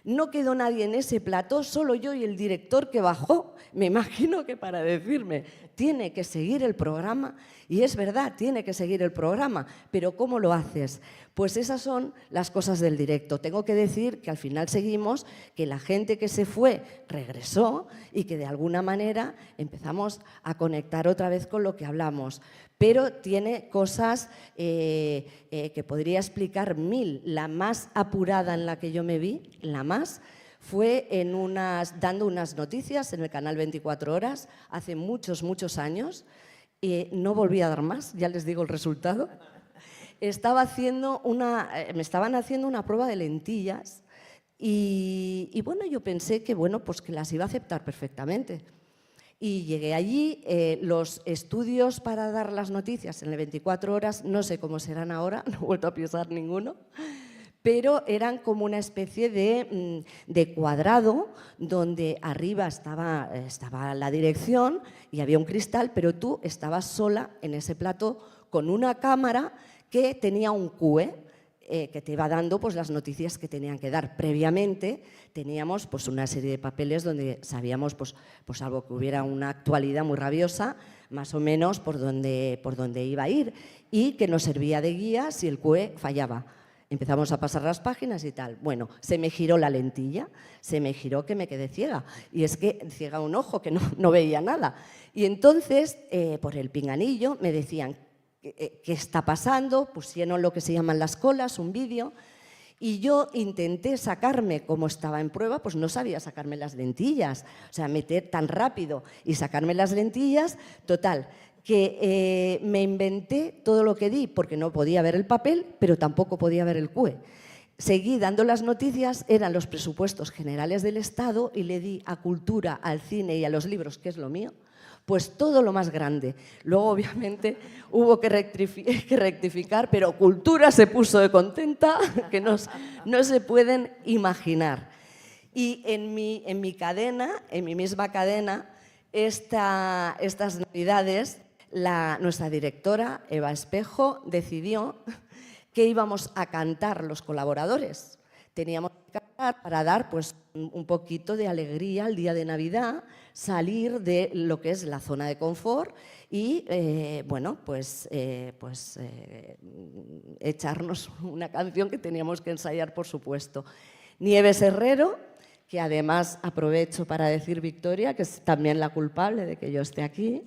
No quedó nadie en ese plató, solo yo y el director que bajó, me imagino que para decirme, tiene que seguir el programa, y es verdad, tiene que seguir el programa, pero ¿cómo lo haces? Pues esas son las cosas del directo. Tengo que decir que al final seguimos, que la gente que se fue regresó y que de alguna manera empezamos a conectar otra vez con lo que hablamos. Pero tiene cosas que podría explicar mil. La más apurada en la que yo me vi, la más, fue dando unas noticias en el canal 24 Horas hace muchos años. No volví a dar más, ya les digo el resultado. Me estaban haciendo una prueba de lentillas y bueno, yo pensé que, bueno, pues que las iba a aceptar perfectamente. Y llegué allí, los estudios para dar las noticias en el 24 Horas, no sé cómo serán ahora, no he vuelto a pisar ninguno, pero eran como una especie de cuadrado donde arriba estaba la dirección y había un cristal, pero tú estabas sola en ese plató con una cámara que tenía un QE. que te iba dando pues, las noticias que tenían que dar. Previamente teníamos pues, una serie de papeles donde sabíamos, pues algo que hubiera una actualidad muy rabiosa, más o menos por dónde iba a ir, y que nos servía de guía si el CUE fallaba. Empezamos a pasar las páginas y tal. Bueno, se me giró la lentilla, se me giró que me quedé ciega. Y es que ciega un ojo, que no veía nada. Y entonces, por el pinganillo, me decían, ¿qué está pasando? Pusieron lo que se llaman las colas, un vídeo. Y yo intenté sacarme, como estaba en prueba, pues no sabía sacarme las lentillas. O sea, meter tan rápido y sacarme las lentillas, total, que me inventé todo lo que di, porque no podía ver el papel, pero tampoco podía ver el CUE. Seguí dando las noticias, eran los presupuestos generales del Estado, y le di a cultura, al cine y a los libros, que es lo mío, pues todo lo más grande. Luego, obviamente, hubo que rectificar, pero cultura se puso de contenta, que no se pueden imaginar. Y en mi cadena, en mi misma cadena, estas Navidades, nuestra directora, Eva Espejo, decidió que íbamos a cantar los colaboradores. Teníamos que cantar para dar pues, un poquito de alegría al día de Navidad, salir de lo que es la zona de confort y echarnos una canción que teníamos que ensayar, por supuesto. Nieves Herrero, que además aprovecho para decir Victoria, que es también la culpable de que yo esté aquí.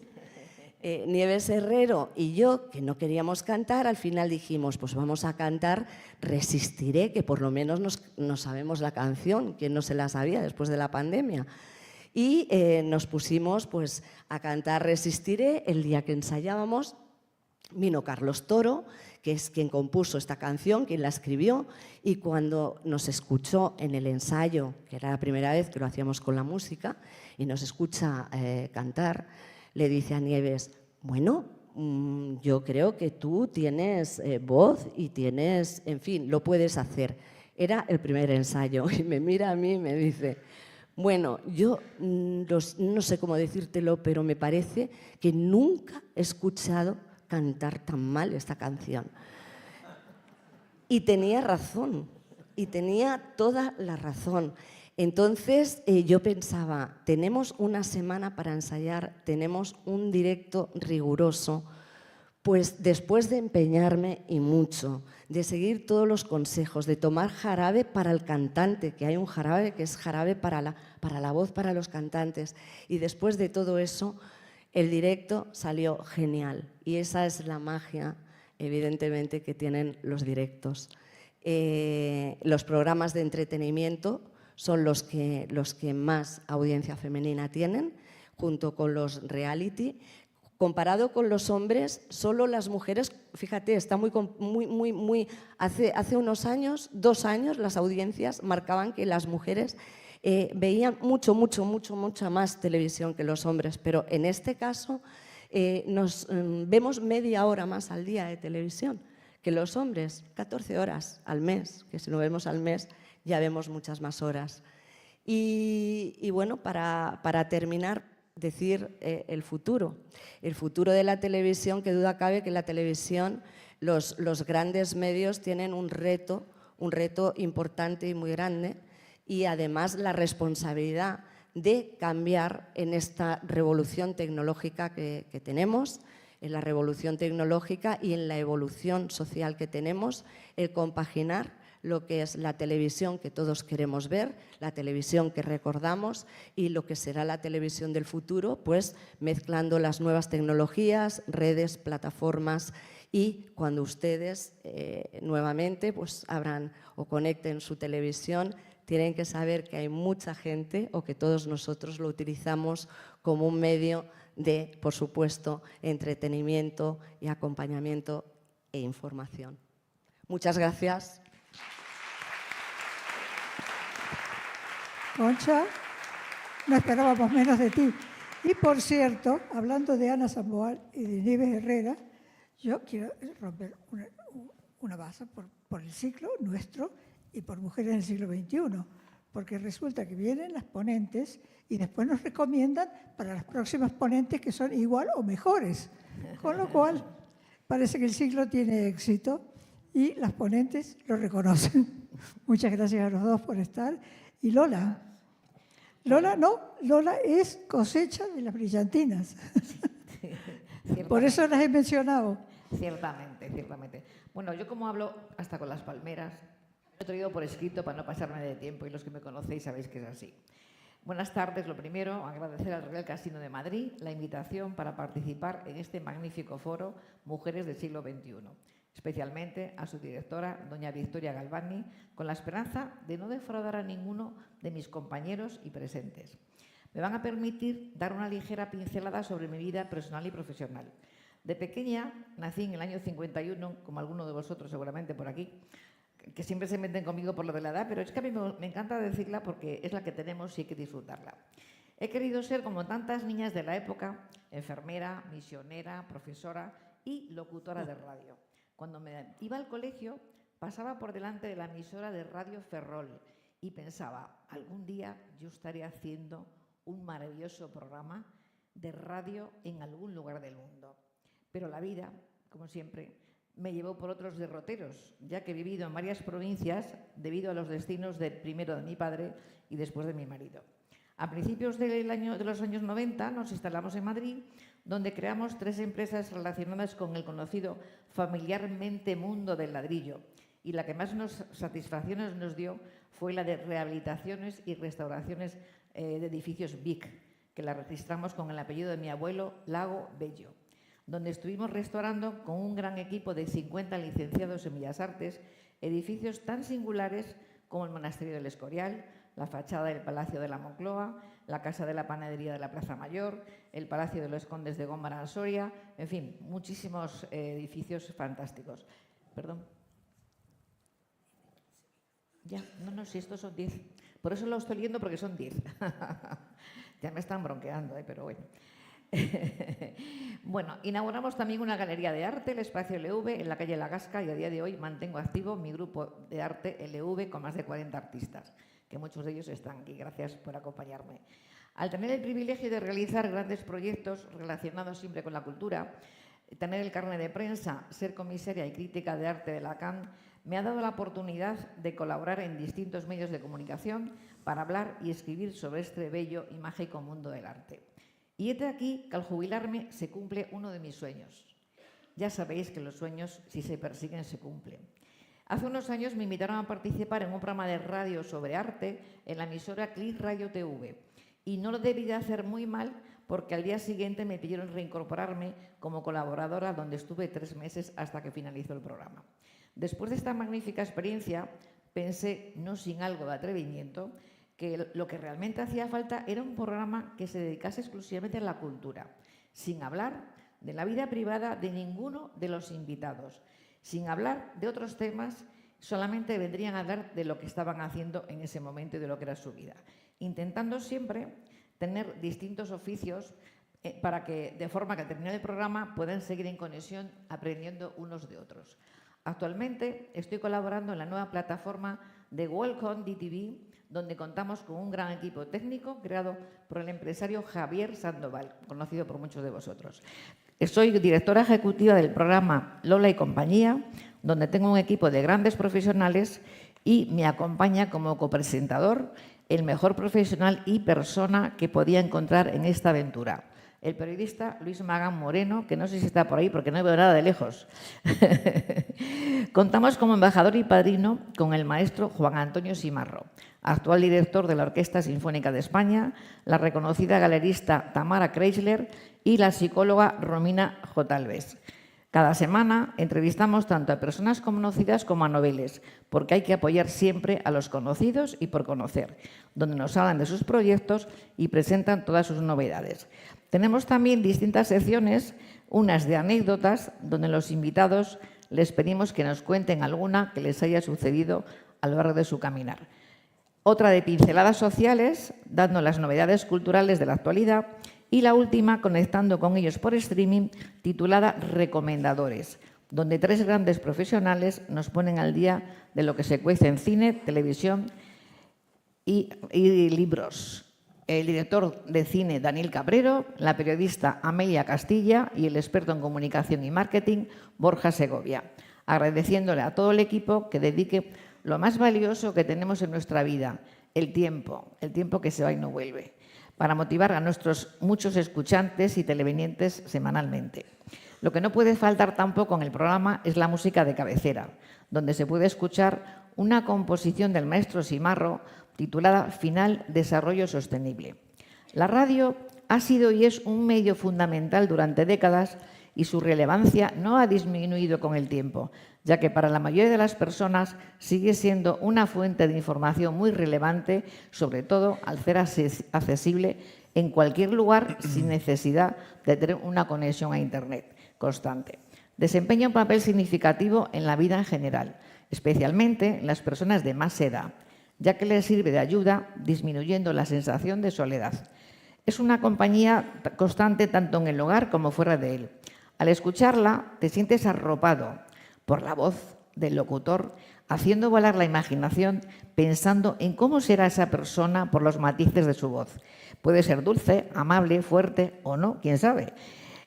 Nieves Herrero y yo, que no queríamos cantar, al final dijimos, pues vamos a cantar Resistiré, que por lo menos nos sabemos la canción, quien no se la sabía después de la pandemia. Y nos pusimos pues, a cantar Resistiré. El día que ensayábamos vino Carlos Toro, que es quien compuso esta canción, quien la escribió, y cuando nos escuchó en el ensayo, que era la primera vez que lo hacíamos con la música, y nos escucha cantar, le dice a Nieves, bueno, yo creo que tú tienes voz y tienes, en fin, lo puedes hacer. Era el primer ensayo y me mira a mí y me dice, bueno, yo no sé cómo decírtelo, pero me parece que nunca he escuchado cantar tan mal esta canción. Y tenía razón, y tenía toda la razón. Entonces yo pensaba, tenemos una semana para ensayar, tenemos un directo riguroso, pues después de empeñarme y mucho, de seguir todos los consejos, de tomar jarabe para el cantante, que hay un jarabe que es jarabe para la voz, para los cantantes, y después de todo eso, el directo salió genial. Y esa es la magia, evidentemente, que tienen los directos. Los programas de entretenimiento son los que más audiencia femenina tienen, junto con los reality. Comparado con los hombres, solo las mujeres, fíjate, está hace unos años, 2 años, las audiencias marcaban que las mujeres veían mucha más televisión que los hombres, pero en este caso nos vemos media hora más al día de televisión que los hombres, 14 horas al mes, que si lo vemos al mes ya vemos muchas más horas. Y bueno, para terminar, decir el futuro de la televisión, que duda cabe que la televisión, los grandes medios tienen un reto importante y muy grande, y además la responsabilidad de cambiar en esta revolución tecnológica que tenemos, en la revolución tecnológica y en la evolución social que tenemos, el compaginar lo que es la televisión que todos queremos ver, la televisión que recordamos, y lo que será la televisión del futuro, pues mezclando las nuevas tecnologías, redes, plataformas, y cuando ustedes nuevamente pues abran o conecten su televisión, tienen que saber que hay mucha gente, o que todos nosotros lo utilizamos como un medio de, por supuesto, entretenimiento y acompañamiento e información. Muchas gracias. Concha, no esperábamos menos de ti. Y por cierto, hablando de Ana Samboal y de Nieves Herrera, yo quiero romper una base por el ciclo nuestro y por Mujeres en el siglo XXI, porque resulta que vienen las ponentes y después nos recomiendan para las próximas ponentes que son igual o mejores. Con lo cual, parece que el ciclo tiene éxito y las ponentes lo reconocen. Muchas gracias a los dos por estar. Y Lola. Lola es cosecha de las brillantinas. Por eso las he mencionado. Ciertamente. Bueno, yo como hablo hasta con las palmeras, lo he traído por escrito para no pasarme de tiempo y los que me conocéis sabéis que es así. Buenas tardes. Lo primero, agradecer al Real Casino de Madrid la invitación para participar en este magnífico foro Mujeres del siglo XXI. Especialmente a su directora, doña Victoria Galvani, con la esperanza de no defraudar a ninguno de mis compañeros y presentes. Me van a permitir dar una ligera pincelada sobre mi vida personal y profesional. De pequeña nací en el año 51, como alguno de vosotros seguramente por aquí, que siempre se meten conmigo por lo de la edad, pero es que a mí me encanta decirla porque es la que tenemos y hay que disfrutarla. He querido ser, como tantas niñas de la época, enfermera, misionera, profesora y locutora de radio. Cuando me iba al colegio, pasaba por delante de la emisora de Radio Ferrol y pensaba, algún día yo estaré haciendo un maravilloso programa de radio en algún lugar del mundo. Pero la vida, como siempre, me llevó por otros derroteros, ya que he vivido en varias provincias debido a los destinos primero de mi padre y después de mi marido. A principios de los años 90 nos instalamos en Madrid, donde creamos 3 empresas relacionadas con el conocido familiarmente mundo del ladrillo. Y la que más satisfacciones nos dio fue la de rehabilitaciones y restauraciones de edificios BIC, que la registramos con el apellido de mi abuelo, Lago Bello, donde estuvimos restaurando con un gran equipo de 50 licenciados en Bellas Artes edificios tan singulares como el Monasterio del Escorial, la fachada del Palacio de la Moncloa, la Casa de la Panadería de la Plaza Mayor, el Palacio de los Condes de Gómara en Soria, en fin, muchísimos edificios fantásticos. Perdón. Ya, no, si estos son 10. Por eso lo estoy leyendo porque son 10. Ya me están bronqueando, pero bueno. Bueno, inauguramos también una galería de arte, el Espacio LV, en la calle La Gasca, y a día de hoy mantengo activo mi grupo de arte LV con más de 40 artistas, que muchos de ellos están aquí. Gracias por acompañarme. Al tener el privilegio de realizar grandes proyectos relacionados siempre con la cultura, tener el carnet de prensa, ser comisaria y crítica de arte de la CAN, me ha dado la oportunidad de colaborar en distintos medios de comunicación para hablar y escribir sobre este bello y mágico mundo del arte. Y he aquí que al jubilarme se cumple uno de mis sueños. Ya sabéis que los sueños, si se persiguen, se cumplen. Hace unos años me invitaron a participar en un programa de radio sobre arte en la emisora Click Radio TV. Y no lo debí de hacer muy mal porque al día siguiente me pidieron reincorporarme como colaboradora, donde estuve 3 meses hasta que finalizó el programa. Después de esta magnífica experiencia, pensé, no sin algo de atrevimiento, que lo que realmente hacía falta era un programa que se dedicase exclusivamente a la cultura, sin hablar de la vida privada de ninguno de los invitados, sin hablar de otros temas, solamente vendrían a hablar de lo que estaban haciendo en ese momento y de lo que era su vida, intentando siempre tener distintos oficios para que, de forma que al terminar el programa, puedan seguir en conexión aprendiendo unos de otros. Actualmente estoy colaborando en la nueva plataforma de Welcome DTV, donde contamos con un gran equipo técnico creado por el empresario Javier Sandoval, conocido por muchos de vosotros. Soy directora ejecutiva del programa Lola y Compañía, donde tengo un equipo de grandes profesionales y me acompaña como copresentador el mejor profesional y persona que podía encontrar en esta aventura, el periodista Luis Magán Moreno, que no sé si está por ahí porque no veo nada de lejos. Contamos como embajador y padrino con el maestro Juan Antonio Simarro, actual director de la Orquesta Sinfónica de España, la reconocida galerista Tamara Kreisler y la psicóloga Romina J. Alves. Cada semana entrevistamos tanto a personas conocidas como a noveles, porque hay que apoyar siempre a los conocidos y por conocer, donde nos hablan de sus proyectos y presentan todas sus novedades. Tenemos también distintas secciones, unas de anécdotas, donde los invitados les pedimos que nos cuenten alguna que les haya sucedido a lo largo de su caminar. Otra de pinceladas sociales, dando las novedades culturales de la actualidad, y la última, conectando con ellos por streaming, titulada Recomendadores, donde 3 grandes profesionales nos ponen al día de lo que se cuece en cine, televisión y libros. El director de cine Daniel Cabrero, la periodista Amelia Castilla y el experto en comunicación y marketing Borja Segovia. agradeciéndole a todo el equipo que dedique lo más valioso que tenemos en nuestra vida, el tiempo que se va y no vuelve, para motivar a nuestros muchos escuchantes y televinientes semanalmente. Lo que no puede faltar tampoco en el programa es la música de cabecera, donde se puede escuchar una composición del maestro Simarro titulada Final Desarrollo Sostenible. La radio ha sido y es un medio fundamental durante décadas y su relevancia no ha disminuido con el tiempo, ya que para la mayoría de las personas sigue siendo una fuente de información muy relevante, sobre todo al ser accesible en cualquier lugar sin necesidad de tener una conexión a Internet constante. Desempeña un papel significativo en la vida en general, especialmente en las personas de más edad, ya que les sirve de ayuda disminuyendo la sensación de soledad. Es una compañía constante tanto en el hogar como fuera de él. Al escucharla, te sientes arropado por la voz del locutor, haciendo volar la imaginación, pensando en cómo será esa persona por los matices de su voz. Puede ser dulce, amable, fuerte o no, quién sabe.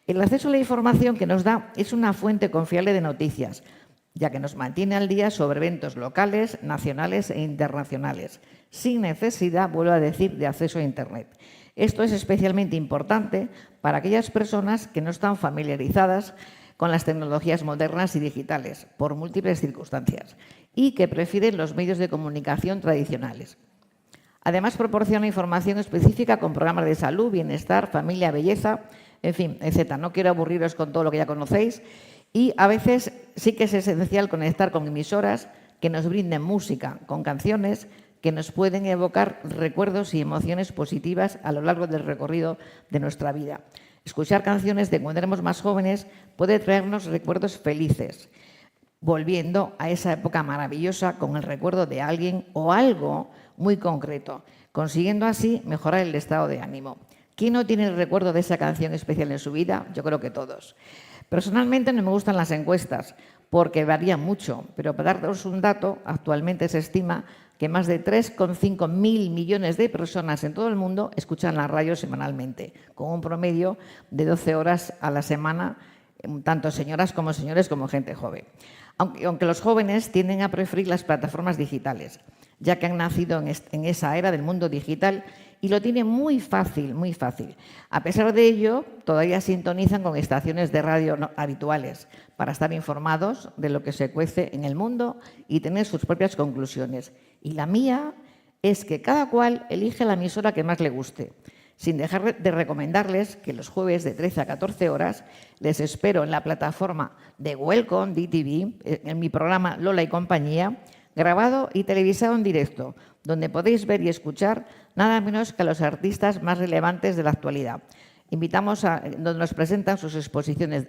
El acceso a la información que nos da es una fuente confiable de noticias, ya que nos mantiene al día sobre eventos locales, nacionales e internacionales, sin necesidad, vuelvo a decir, de acceso a Internet. Esto es especialmente importante para aquellas personas que no están familiarizadas con las tecnologías modernas y digitales, por múltiples circunstancias, y que prefieren los medios de comunicación tradicionales. Además, proporciona información específica con programas de salud, bienestar, familia, belleza, en fin, etc. No quiero aburriros con todo lo que ya conocéis, y a veces sí que es esencial conectar con emisoras que nos brinden música, con canciones que nos pueden evocar recuerdos y emociones positivas a lo largo del recorrido de nuestra vida. Escuchar canciones de cuando éramos más jóvenes puede traernos recuerdos felices, volviendo a esa época maravillosa con el recuerdo de alguien o algo muy concreto, consiguiendo así mejorar el estado de ánimo. ¿Quién no tiene el recuerdo de esa canción especial en su vida? Yo creo que todos. Personalmente no me gustan las encuestas porque varían mucho, pero para daros un dato, actualmente se estima que más de 3,5 mil millones de personas en todo el mundo escuchan la radio semanalmente, con un promedio de 12 horas a la semana, tanto señoras como señores como gente joven. Aunque los jóvenes tienden a preferir las plataformas digitales, ya que han nacido en esa era del mundo digital y lo tienen muy fácil, muy fácil. A pesar de ello, todavía sintonizan con estaciones de radio habituales para estar informados de lo que se cuece en el mundo y tener sus propias conclusiones. Y la mía es que cada cual elige la emisora que más le guste, sin dejar de recomendarles que los jueves de 13 a 14 horas les espero en la plataforma de Welcome DTV, en mi programa Lola y Compañía, grabado y televisado en directo, donde podéis ver y escuchar nada menos que a los artistas más relevantes de la actualidad. Invitamos a donde nos presentan sus exposiciones,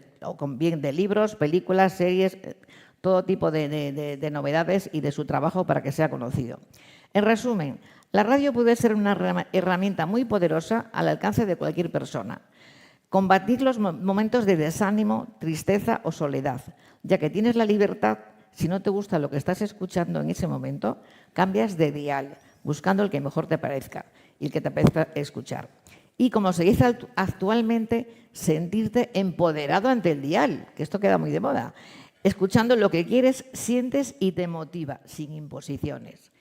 bien de libros, películas, series, todo tipo de novedades y de su trabajo para que sea conocido. En resumen, la radio puede ser una herramienta muy poderosa al alcance de cualquier persona. Combatir los momentos de desánimo, tristeza o soledad, ya que tienes la libertad. Si no te gusta lo que estás escuchando en ese momento, cambias de dial, buscando el que mejor te parezca y el que te apetezca escuchar. Y como se dice actualmente, sentirte empoderado ante el dial, que esto queda muy de moda. Escuchando lo que quieres, sientes y te motiva, sin imposiciones.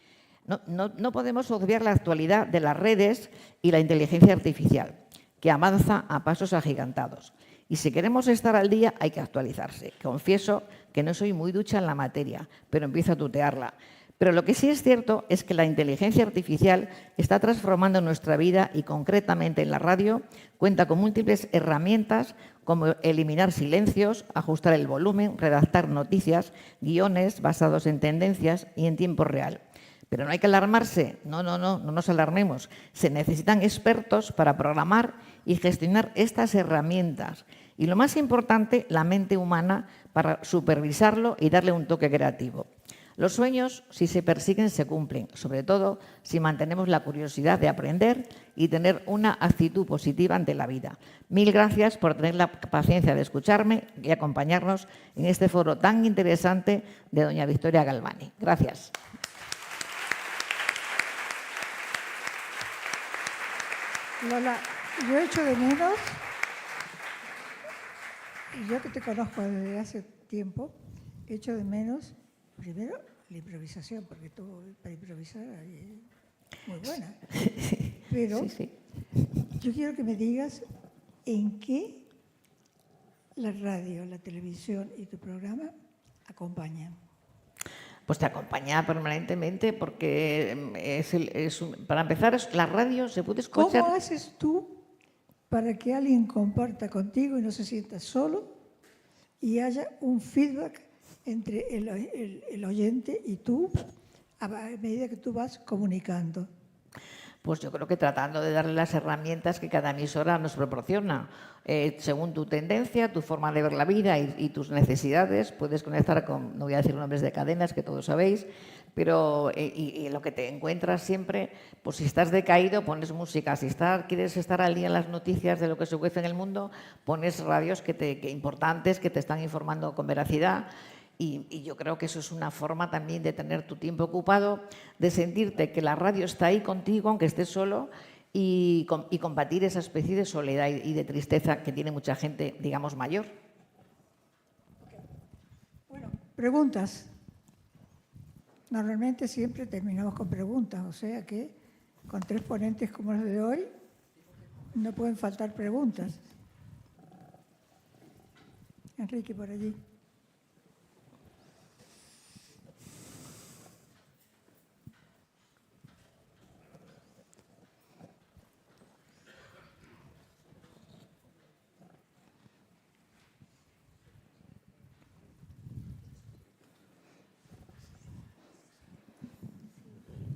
No podemos obviar la actualidad de las redes y la inteligencia artificial, que avanza a pasos agigantados. Y si queremos estar al día, hay que actualizarse. Confieso que no soy muy ducha en la materia, pero empiezo a tutearla. Pero lo que sí es cierto es que la inteligencia artificial está transformando nuestra vida y concretamente en la radio cuenta con múltiples herramientas como eliminar silencios, ajustar el volumen, redactar noticias, guiones basados en tendencias y en tiempo real. Pero no hay que alarmarse, no nos alarmemos. Se necesitan expertos para programar y gestionar estas herramientas. Y lo más importante, la mente humana para supervisarlo y darle un toque creativo. Los sueños, si se persiguen, se cumplen, sobre todo si mantenemos la curiosidad de aprender y tener una actitud positiva ante la vida. Mil gracias por tener la paciencia de escucharme y acompañarnos en este foro tan interesante de doña Victoria Galvani. Gracias. Lola, yo echo de menos, y yo que te conozco desde hace tiempo, echo de menos, primero, la improvisación, porque tú para improvisar muy buena. Pero yo quiero que me digas en qué la radio, la televisión y tu programa acompañan. Pues te acompaña permanentemente porque para empezar, la radio se puede escuchar. ¿Cómo haces tú para que alguien comparta contigo y no se sienta solo y haya un feedback entre el oyente y tú a medida que tú vas comunicando? Pues yo creo que tratando de darle las herramientas que cada emisora nos proporciona. Según tu tendencia, tu forma de ver la vida y tus necesidades, puedes conectar con, no voy a decir nombres de cadenas, que todos sabéis, pero y lo que te encuentras siempre, pues si estás decaído, pones música. Si quieres estar al día en las noticias de lo que se cuece en el mundo, pones radios importantes que te están informando con veracidad. Y yo creo que eso es una forma también de tener tu tiempo ocupado, de sentirte que la radio está ahí contigo, aunque estés solo, y combatir esa especie de soledad y de tristeza que tiene mucha gente, digamos, mayor. Bueno, preguntas. Normalmente siempre terminamos con preguntas, o sea que con 3 ponentes como los de hoy no pueden faltar preguntas. Enrique, por allí.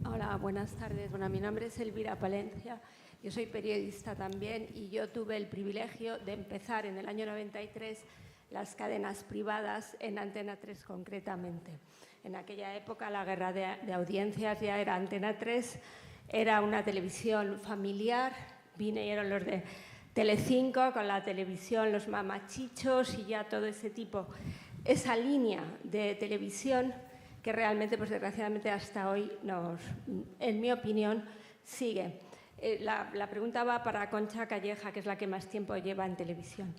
Hola, buenas tardes. Bueno, mi nombre es Elvira Palencia, yo soy periodista también y yo tuve el privilegio de empezar en el año 93 las cadenas privadas en Antena 3 concretamente. En aquella época la guerra de audiencias ya era Antena 3, era una televisión familiar, vinieron los de Telecinco con la televisión, los mamachichos y ya todo ese tipo. Esa línea de televisión que realmente, pues desgraciadamente hasta hoy, en mi opinión, sigue. La pregunta va para Concha Calleja, que es la que más tiempo lleva en televisión.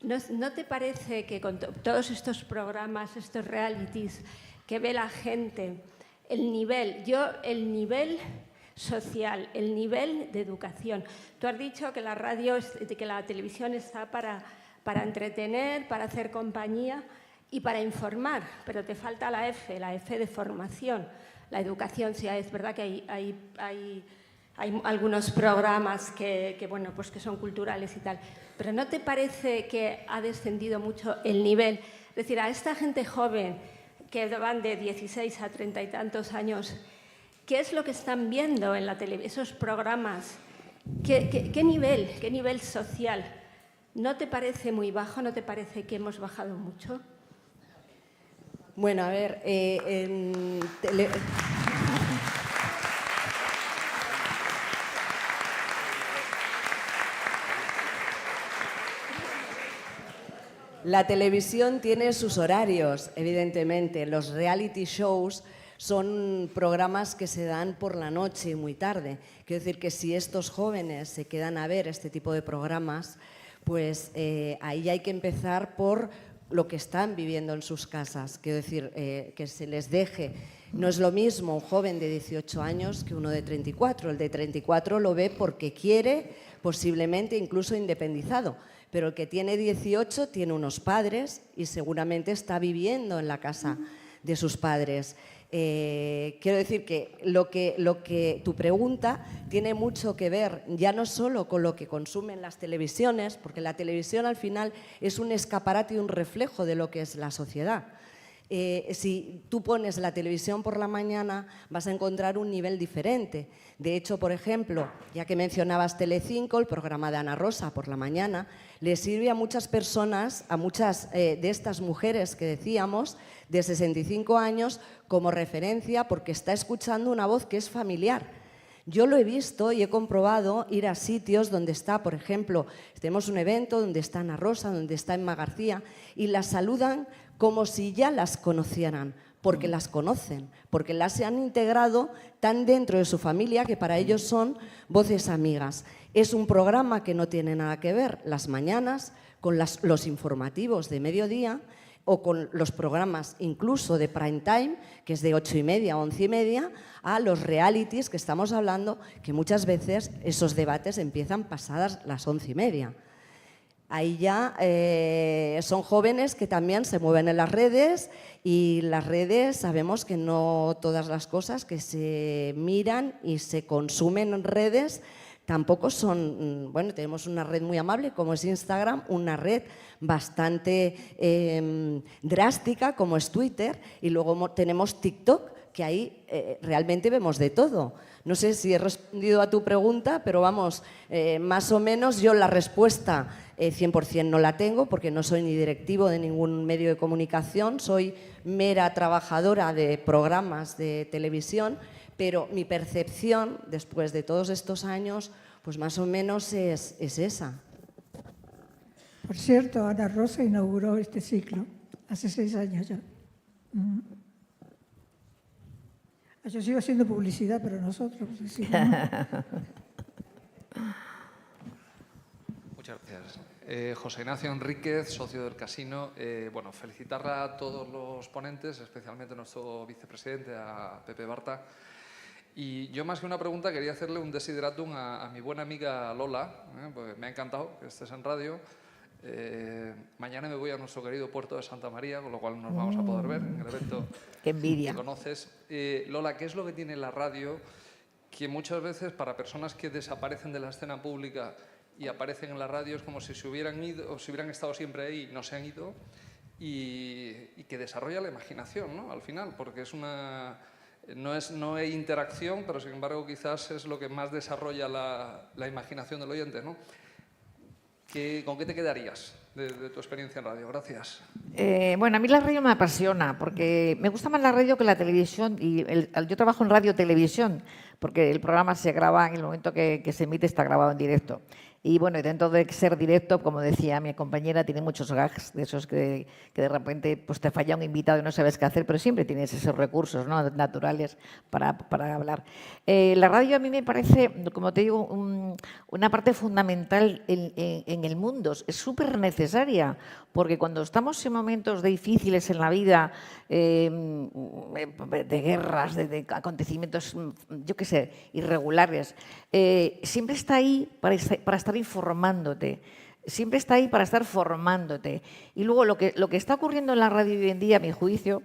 ¿No te parece que con todos estos programas, estos realities que ve la gente, el nivel social, el nivel de educación? Tú has dicho que la radio, que la televisión está para entretener, para hacer compañía y para informar, pero te falta la F de formación, la educación. Sí, es verdad que hay algunos programas bueno, pues que son culturales y tal, pero ¿no te parece que ha descendido mucho el nivel? Es decir, a esta gente joven que van de 16 a 30 y tantos años, ¿qué es lo que están viendo en la televisión, esos programas? ¿Qué nivel social? ¿No te parece muy bajo? ¿No te parece que hemos bajado mucho? Bueno, a ver, la televisión tiene sus horarios, evidentemente. Los reality shows son programas que se dan por la noche muy tarde. Quiero decir que si estos jóvenes se quedan a ver este tipo de programas, pues ahí hay que empezar por lo que están viviendo en sus casas. Quiero decir, que se les deje. No es lo mismo un joven de 18 años que uno de 34. El de 34 lo ve porque quiere, posiblemente incluso independizado. Pero el que tiene 18 tiene unos padres y seguramente está viviendo en la casa de sus padres. Quiero decir que lo que tu pregunta tiene mucho que ver ya no solo con lo que consumen las televisiones, porque la televisión al final es un escaparate y un reflejo de lo que es la sociedad. Si tú pones la televisión por la mañana vas a encontrar un nivel diferente. De hecho, por ejemplo, ya que mencionabas Telecinco, el programa de Ana Rosa por la mañana, le sirve a muchas personas, a muchas de estas mujeres que decíamos, de 65 años, como referencia porque está escuchando una voz que es familiar. Yo lo he visto y he comprobado ir a sitios donde está, por ejemplo, tenemos un evento donde está Ana Rosa, donde está Emma García, y las saludan como si ya las conocieran, porque las conocen, porque las han integrado tan dentro de su familia que para ellos son voces amigas. Es un programa que no tiene nada que ver las mañanas con los informativos de mediodía o con los programas incluso de prime time, que es de 8:30 a 11:30, a los realities que estamos hablando, que muchas veces esos debates empiezan pasadas las 11:30. Ahí ya son jóvenes que también se mueven en las redes, y las redes sabemos que no todas las cosas que se miran y se consumen en redes tampoco son, bueno, tenemos una red muy amable como es Instagram, una red bastante drástica como es Twitter, y luego tenemos TikTok, que ahí realmente vemos de todo. No sé si he respondido a tu pregunta, pero vamos, más o menos yo la respuesta 100% no la tengo, porque no soy ni directivo de ningún medio de comunicación, soy mera trabajadora de programas de televisión, pero mi percepción, después de todos estos años, pues más o menos es esa. Por cierto, Ana Rosa inauguró este ciclo hace 6 años ya. Yo sigo haciendo publicidad, pero nosotros... Sí, ¿no? Muchas gracias. José Ignacio Enríquez, socio del Casino. Bueno, felicitar a todos los ponentes, especialmente a nuestro vicepresidente, a Pepe Barta. Y yo, más que una pregunta, quería hacerle un desideratum a mi buena amiga Lola, porque me ha encantado que estés en radio. Mañana me voy a nuestro querido puerto de Santa María, con lo cual nos vamos a poder ver en el evento. ¡Qué envidia! Que conoces. Lola, ¿qué es lo que tiene la radio que muchas veces para personas que desaparecen de la escena pública y aparecen en la radio es como si se hubieran ido o si hubieran estado siempre ahí y no se han ido, y que desarrolla la imaginación, ¿no? Al final, porque es una... No hay interacción, pero sin embargo quizás es lo que más desarrolla la imaginación del oyente, ¿no? ¿Con qué te quedarías de tu experiencia en radio? Gracias. Bueno, a mí la radio me apasiona, porque me gusta más la radio que la televisión. Y yo trabajo en radio-televisión, porque el programa se graba en el momento que se emite, está grabado en directo. Y bueno, dentro de ser directo, como decía mi compañera, tiene muchos gags, de esos que de repente pues te falla un invitado y no sabes qué hacer, pero siempre tienes esos recursos, ¿no?, naturales para hablar. La radio a mí me parece, como te digo, una parte fundamental en el mundo. Es súper necesaria, porque cuando estamos en momentos difíciles en la vida, de guerras, de acontecimientos, yo qué sé, irregulares, siempre está ahí para estar informándote, siempre está ahí para estar formándote. Y luego lo que está ocurriendo en la radio hoy en día, a mi juicio,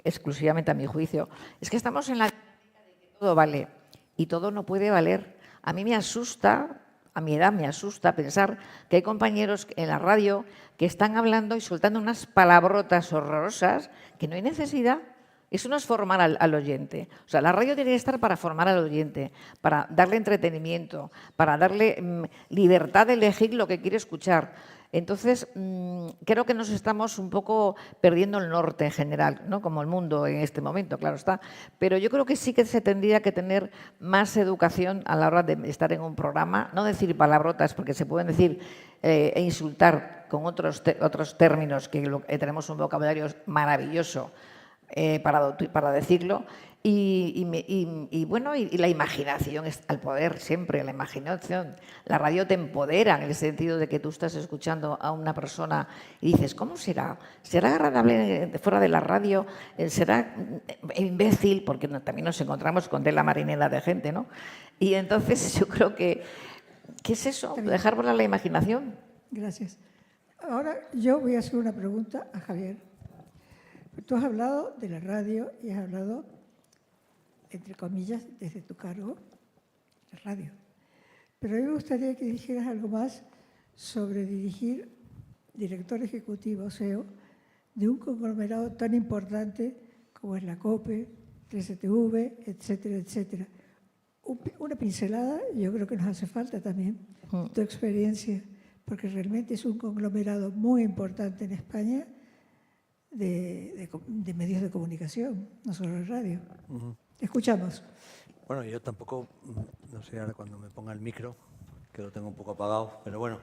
exclusivamente a mi juicio, es que estamos en la dinámica de que todo vale y todo no puede valer. A mí me asusta, a mi edad me asusta pensar que hay compañeros en la radio que están hablando y soltando unas palabrotas horrorosas que no hay necesidad. Eso no es formar al oyente. O sea, la radio tiene que estar para formar al oyente, para darle entretenimiento, para darle libertad de elegir lo que quiere escuchar. Entonces, creo que nos estamos un poco perdiendo el norte en general, ¿no?, como el mundo en este momento, claro está. Pero yo creo que sí que se tendría que tener más educación a la hora de estar en un programa, no decir palabrotas, porque se pueden decir e insultar con otros términos, que tenemos un vocabulario maravilloso para decirlo, y bueno, y la imaginación es al poder siempre, la imaginación. La radio te empodera en el sentido de que tú estás escuchando a una persona y dices, ¿cómo será? ¿Será agradable fuera de la radio? ¿Será imbécil? Porque también nos encontramos con tela marinera de gente, ¿no? Y entonces yo creo que ¿qué es eso? Dejar volar la imaginación. Gracias. Ahora yo voy a hacer una pregunta a Javier. Tú has hablado de la radio y has hablado, entre comillas, desde tu cargo, de radio. Pero a mí me gustaría que dijeras algo más sobre dirigir director ejecutivo, CEO, de un conglomerado tan importante como es la COPE, 13TV, etcétera, etcétera. Una pincelada, yo creo que nos hace falta también, tu experiencia, porque realmente es un conglomerado muy importante en España, de medios de comunicación, no solo de radio. Escuchamos. Bueno, yo tampoco, no sé ahora cuando me ponga el micro, que lo tengo un poco apagado, pero bueno,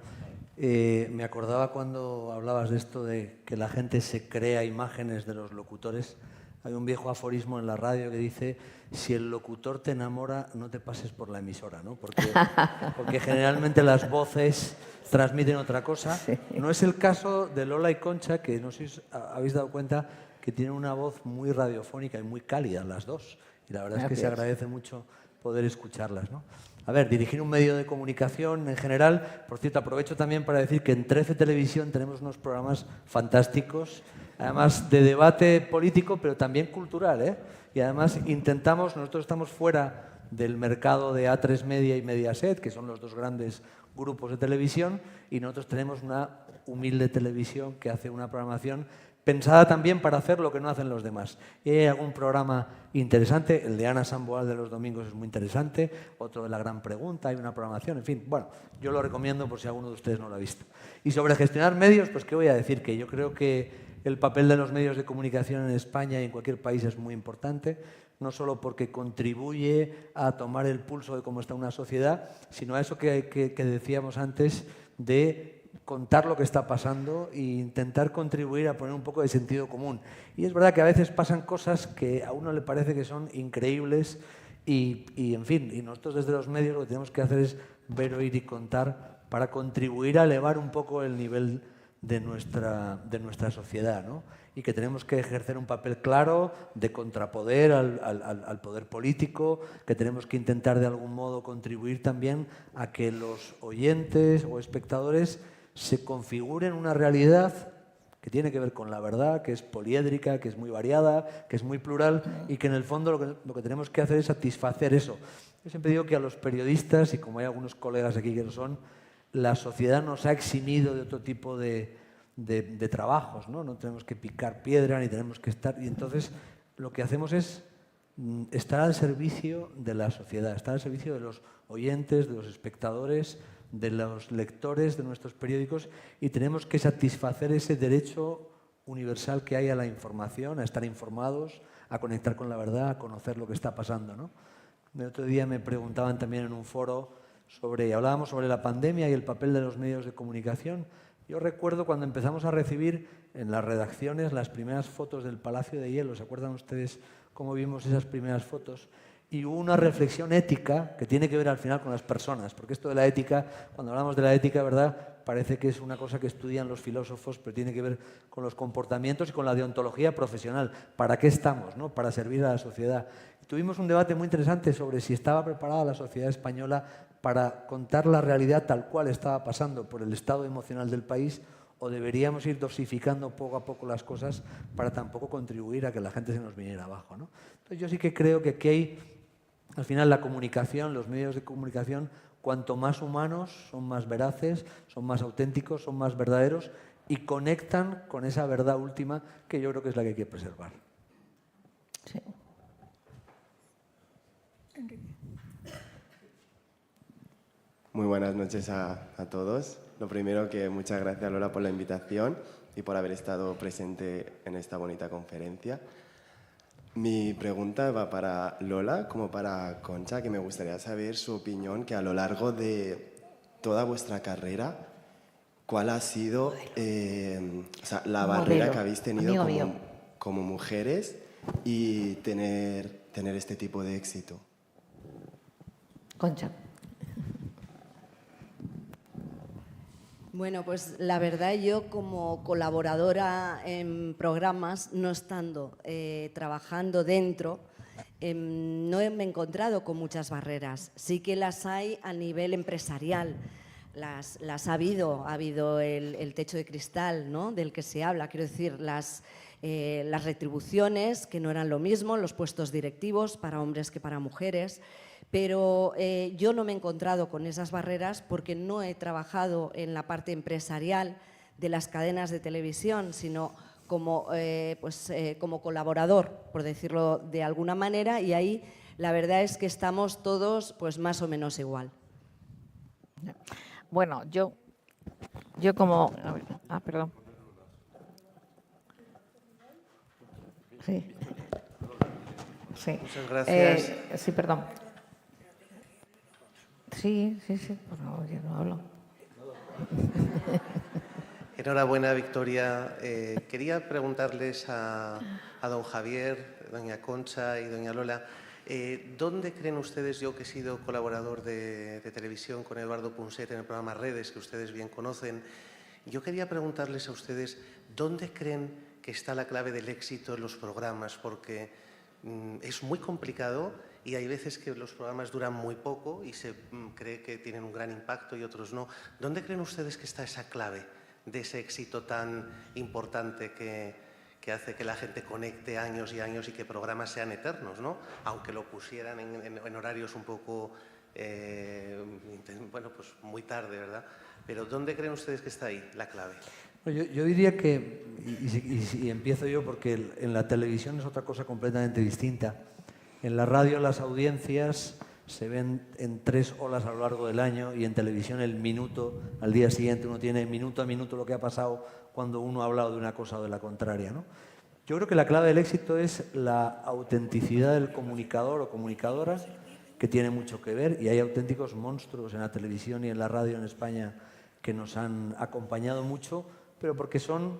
me acordaba cuando hablabas de esto de que la gente se crea imágenes de los locutores. Hay un viejo aforismo en la radio que dice, si el locutor te enamora, no te pases por la emisora, ¿no? Porque generalmente las voces transmiten otra cosa. Sí. No es el caso de Lola y Concha, que no sé si habéis dado cuenta que tienen una voz muy radiofónica y muy cálida las dos. Y la verdad es que se agradece mucho poder escucharlas, ¿no? A ver, dirigir un medio de comunicación en general. Por cierto, aprovecho también para decir que en 13 Televisión tenemos unos programas fantásticos, además de debate político, pero también cultural, ¿eh? Y además intentamos, nosotros estamos fuera del mercado de A3 Media y Mediaset, que son los dos grandes grupos de televisión, y nosotros tenemos una humilde televisión que hace una programación pensada también para hacer lo que no hacen los demás. Y hay algún programa interesante, el de Ana Samboal de los domingos es muy interesante, otro de La Gran Pregunta, hay una programación, en fin, bueno, yo lo recomiendo por si alguno de ustedes no lo ha visto. Y sobre gestionar medios, pues qué voy a decir, que yo creo que el papel de los medios de comunicación en España y en cualquier país es muy importante, no solo porque contribuye a tomar el pulso de cómo está una sociedad, sino a eso que decíamos antes de contar lo que está pasando e intentar contribuir a poner un poco de sentido común. Y es verdad que a veces pasan cosas que a uno le parece que son increíbles y en fin, y nosotros desde los medios lo que tenemos que hacer es ver, oír y contar para contribuir a elevar un poco el nivel de nuestra sociedad, ¿no? Y que tenemos que ejercer un papel claro de contrapoder al poder político, que tenemos que intentar de algún modo contribuir también a que los oyentes o espectadores se configuren una realidad que tiene que ver con la verdad, que es poliédrica, que es muy variada, que es muy plural y que en el fondo lo que tenemos que hacer es satisfacer eso. Yo siempre digo que a los periodistas, y como hay algunos colegas aquí que lo son, la sociedad nos ha eximido de otro tipo de trabajos, ¿no? No tenemos que picar piedra ni tenemos que estar... Y entonces lo que hacemos es estar al servicio de la sociedad, estar al servicio de los oyentes, de los espectadores, de los lectores de nuestros periódicos y tenemos que satisfacer ese derecho universal que hay a la información, a estar informados, a conectar con la verdad, a conocer lo que está pasando, ¿no? El otro día me preguntaban también en un foro hablábamos sobre la pandemia y el papel de los medios de comunicación. Yo recuerdo cuando empezamos a recibir en las redacciones las primeras fotos del Palacio de Hielo, ¿se acuerdan ustedes cómo vimos esas primeras fotos? Y hubo una reflexión ética que tiene que ver al final con las personas, porque esto de la ética, cuando hablamos de la ética, ¿verdad?, parece que es una cosa que estudian los filósofos, pero tiene que ver con los comportamientos y con la deontología profesional. ¿Para qué estamos, no? Para servir a la sociedad. Tuvimos un debate muy interesante sobre si estaba preparada la sociedad española para contar la realidad tal cual estaba pasando por el estado emocional del país o deberíamos ir dosificando poco a poco las cosas para tampoco contribuir a que la gente se nos viniera abajo, ¿no? Entonces yo sí que creo que aquí hay, al final, la comunicación, los medios de comunicación, cuanto más humanos, son más veraces, son más auténticos, son más verdaderos y conectan con esa verdad última que yo creo que es la que hay que preservar. Sí. Muy buenas noches a todos. Lo primero, que muchas gracias, Lola, por la invitación y por haber estado presente en esta bonita conferencia. Mi pregunta va para Lola como para Concha, que me gustaría saber su opinión, que a lo largo de toda vuestra carrera, ¿cuál ha sido la barrera que habéis tenido como mujeres y tener este tipo de éxito? Concha. Bueno, pues la verdad, yo como colaboradora en programas, no estando trabajando dentro, no me he encontrado con muchas barreras. Sí que las hay a nivel empresarial. Las ha habido el techo de cristal, ¿no?, del que se habla. Quiero decir, las retribuciones, que no eran lo mismo, los puestos directivos para hombres que para mujeres. Pero yo no me he encontrado con esas barreras porque no he trabajado en la parte empresarial de las cadenas de televisión, sino como colaborador, por decirlo de alguna manera, y ahí la verdad es que estamos todos pues más o menos igual. Bueno, yo como... perdón. Sí. Sí. Muchas gracias. Sí, perdón. Sí, por favor, yo no hablo. Enhorabuena, Victoria. Quería preguntarles a don Javier, doña Concha y doña Lola, ¿Dónde creen ustedes, yo que he sido colaborador de televisión con Eduardo Punset en el programa Redes, que ustedes bien conocen, yo quería preguntarles a ustedes, ¿dónde creen que está la clave del éxito en los programas? Porque es muy complicado y hay veces que los programas duran muy poco y se cree que tienen un gran impacto y otros no. ¿Dónde creen ustedes que está esa clave de ese éxito tan importante que hace que la gente conecte años y años y que programas sean eternos, ¿no? Aunque lo pusieran en horarios un poco, bueno, pues muy tarde, ¿verdad? Pero ¿dónde creen ustedes que está ahí la clave? Yo diría que, y empiezo yo porque en la televisión es otra cosa completamente distinta. En la radio las audiencias se ven en 3 olas a lo largo del año y en televisión el minuto, al día siguiente uno tiene minuto a minuto lo que ha pasado cuando uno ha hablado de una cosa o de la contraria, ¿no? Yo creo que la clave del éxito es la autenticidad del comunicador o comunicadora, que tiene mucho que ver, y hay auténticos monstruos en la televisión y en la radio en España que nos han acompañado mucho, pero porque son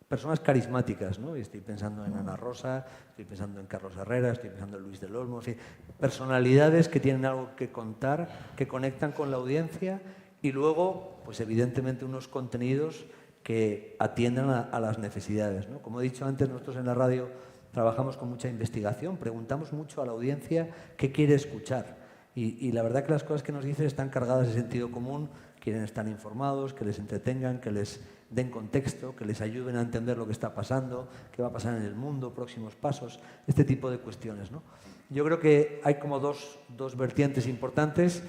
personas carismáticas, ¿no? Y estoy pensando en Ana Rosa, estoy pensando en Carlos Herrera, estoy pensando en Luis del Olmo, en fin, personalidades que tienen algo que contar, que conectan con la audiencia y luego, pues evidentemente unos contenidos que atiendan a las necesidades, ¿no? Como he dicho antes, nosotros en la radio trabajamos con mucha investigación, preguntamos mucho a la audiencia qué quiere escuchar y la verdad que las cosas que nos dicen están cargadas de sentido común, quieren estar informados, que les entretengan, que les den contexto, que les ayuden a entender lo que está pasando, qué va a pasar en el mundo, próximos pasos, este tipo de cuestiones, ¿no? Yo creo que hay como dos vertientes importantes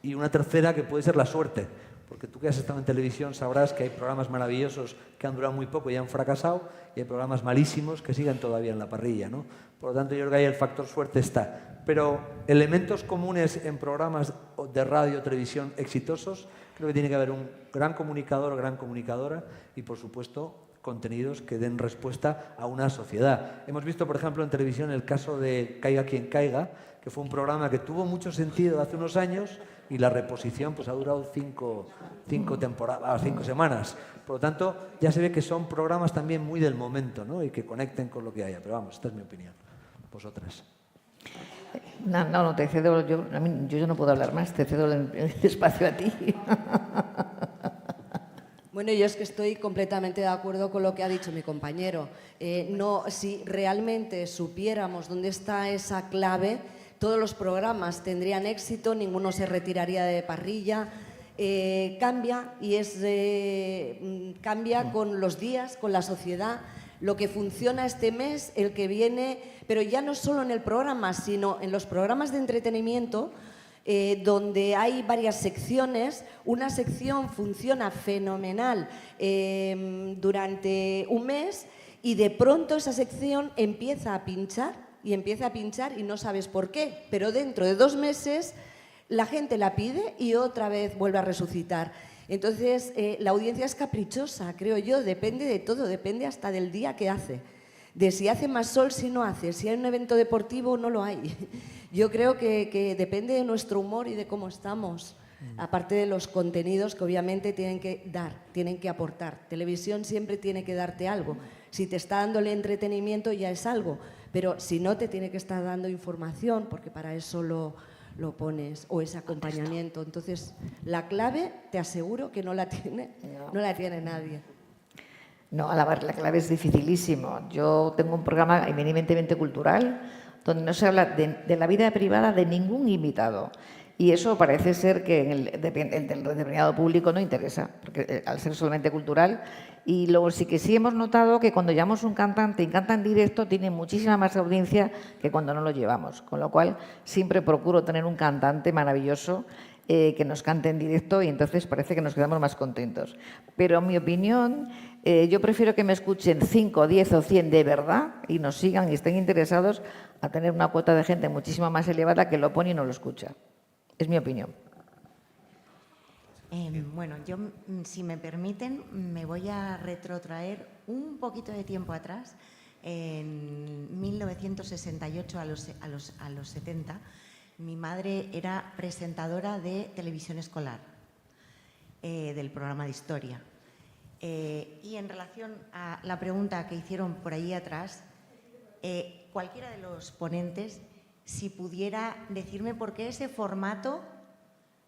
y una tercera que puede ser la suerte, porque tú que has estado en televisión sabrás que hay programas maravillosos que han durado muy poco y han fracasado y hay programas malísimos que siguen todavía en la parrilla, ¿no? Por lo tanto, yo creo que ahí el factor suerte está. Pero elementos comunes en programas de radio o televisión exitosos, creo que tiene que haber un gran comunicador o gran comunicadora y, por supuesto, contenidos que den respuesta a una sociedad. Hemos visto, por ejemplo, en televisión el caso de Caiga quien caiga, que fue un programa que tuvo mucho sentido hace unos años y la reposición pues ha durado 5 temporadas, 5 semanas. Por lo tanto, ya se ve que son programas también muy del momento, ¿no? Y que conecten con lo que haya. Pero vamos, esta es mi opinión. Vosotras. No, te cedo, yo ya no puedo hablar más, te cedo el espacio a ti. Bueno, yo es que estoy completamente de acuerdo con lo que ha dicho mi compañero. Si realmente supiéramos dónde está esa clave, todos los programas tendrían éxito, ninguno se retiraría de parrilla. Cambia cambia con los días, con la sociedad. Lo que funciona este mes, el que viene, pero ya no solo en el programa, sino en los programas de entretenimiento, donde hay varias secciones. Una sección funciona fenomenal durante un mes y de pronto esa sección empieza a pinchar y no sabes por qué, pero dentro de 2 meses la gente la pide y otra vez vuelve a resucitar. Entonces, la audiencia es caprichosa, creo yo, depende de todo, depende hasta del día que hace, de si hace más sol, si no hace, si hay un evento deportivo, no lo hay. Yo creo que depende de nuestro humor y de cómo estamos, aparte de los contenidos que obviamente tienen que dar, tienen que aportar. Televisión siempre tiene que darte algo. Si te está dando el entretenimiento ya es algo, pero si no te tiene que estar dando información, porque para eso lo pones, o ese acompañamiento. Entonces, la clave, te aseguro que no la tiene nadie. No, la clave es dificilísimo. Yo tengo un programa eminentemente cultural donde no se habla de la vida privada de ningún invitado. Y eso parece ser que en el determinado público no interesa, porque al ser solamente cultural. Y luego sí hemos notado que cuando llevamos un cantante y canta en directo tiene muchísima más audiencia que cuando no lo llevamos. Con lo cual siempre procuro tener un cantante maravilloso que nos cante en directo y entonces parece que nos quedamos más contentos. Pero en mi opinión, yo prefiero que me escuchen 5, 10 o 100 de verdad y nos sigan y estén interesados a tener una cuota de gente muchísimo más elevada que lo pone y no lo escucha. Es mi opinión. Bueno, yo, si me permiten, me voy a retrotraer un poquito de tiempo atrás. En 1968 a los 70, mi madre era presentadora de televisión escolar, del programa de historia. Y en relación a la pregunta que hicieron por ahí atrás, cualquiera de los ponentes si pudiera decirme por qué ese formato,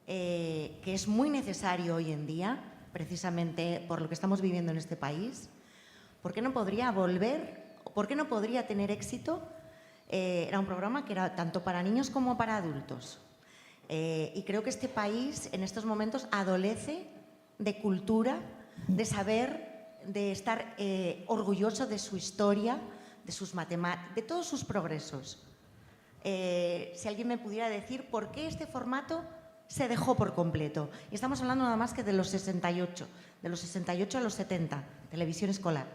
que es muy necesario hoy en día, precisamente por lo que estamos viviendo en este país, ¿por qué no podría volver, por qué no podría tener éxito? Era un programa que era tanto para niños como para adultos. Y creo que este país en estos momentos adolece de cultura, de saber, de estar orgulloso de su historia, de sus matemáticas, de todos sus progresos. Si alguien me pudiera decir por qué este formato se dejó por completo. Y estamos hablando nada más que de los 68 a los 70, televisión escolar.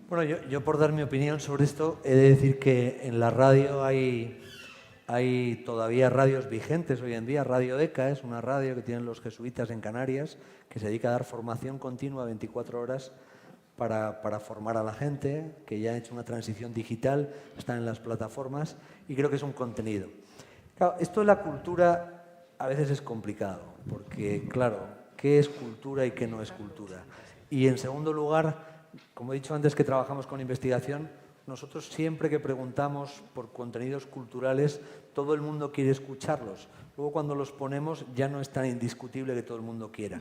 Bueno, yo por dar mi opinión sobre esto, he de decir que en la radio hay todavía radios vigentes hoy en día. Radio ECA es una radio que tienen los jesuitas en Canarias, que se dedica a dar formación continua 24 horas para formar a la gente, que ya han hecho una transición digital, están en las plataformas y creo que es un contenido. Claro, esto de la cultura a veces es complicado, porque claro, ¿qué es cultura y qué no es cultura? Y en segundo lugar, como he dicho antes que trabajamos con investigación, nosotros siempre que preguntamos por contenidos culturales, todo el mundo quiere escucharlos. Luego cuando los ponemos ya no es tan indiscutible que todo el mundo quiera.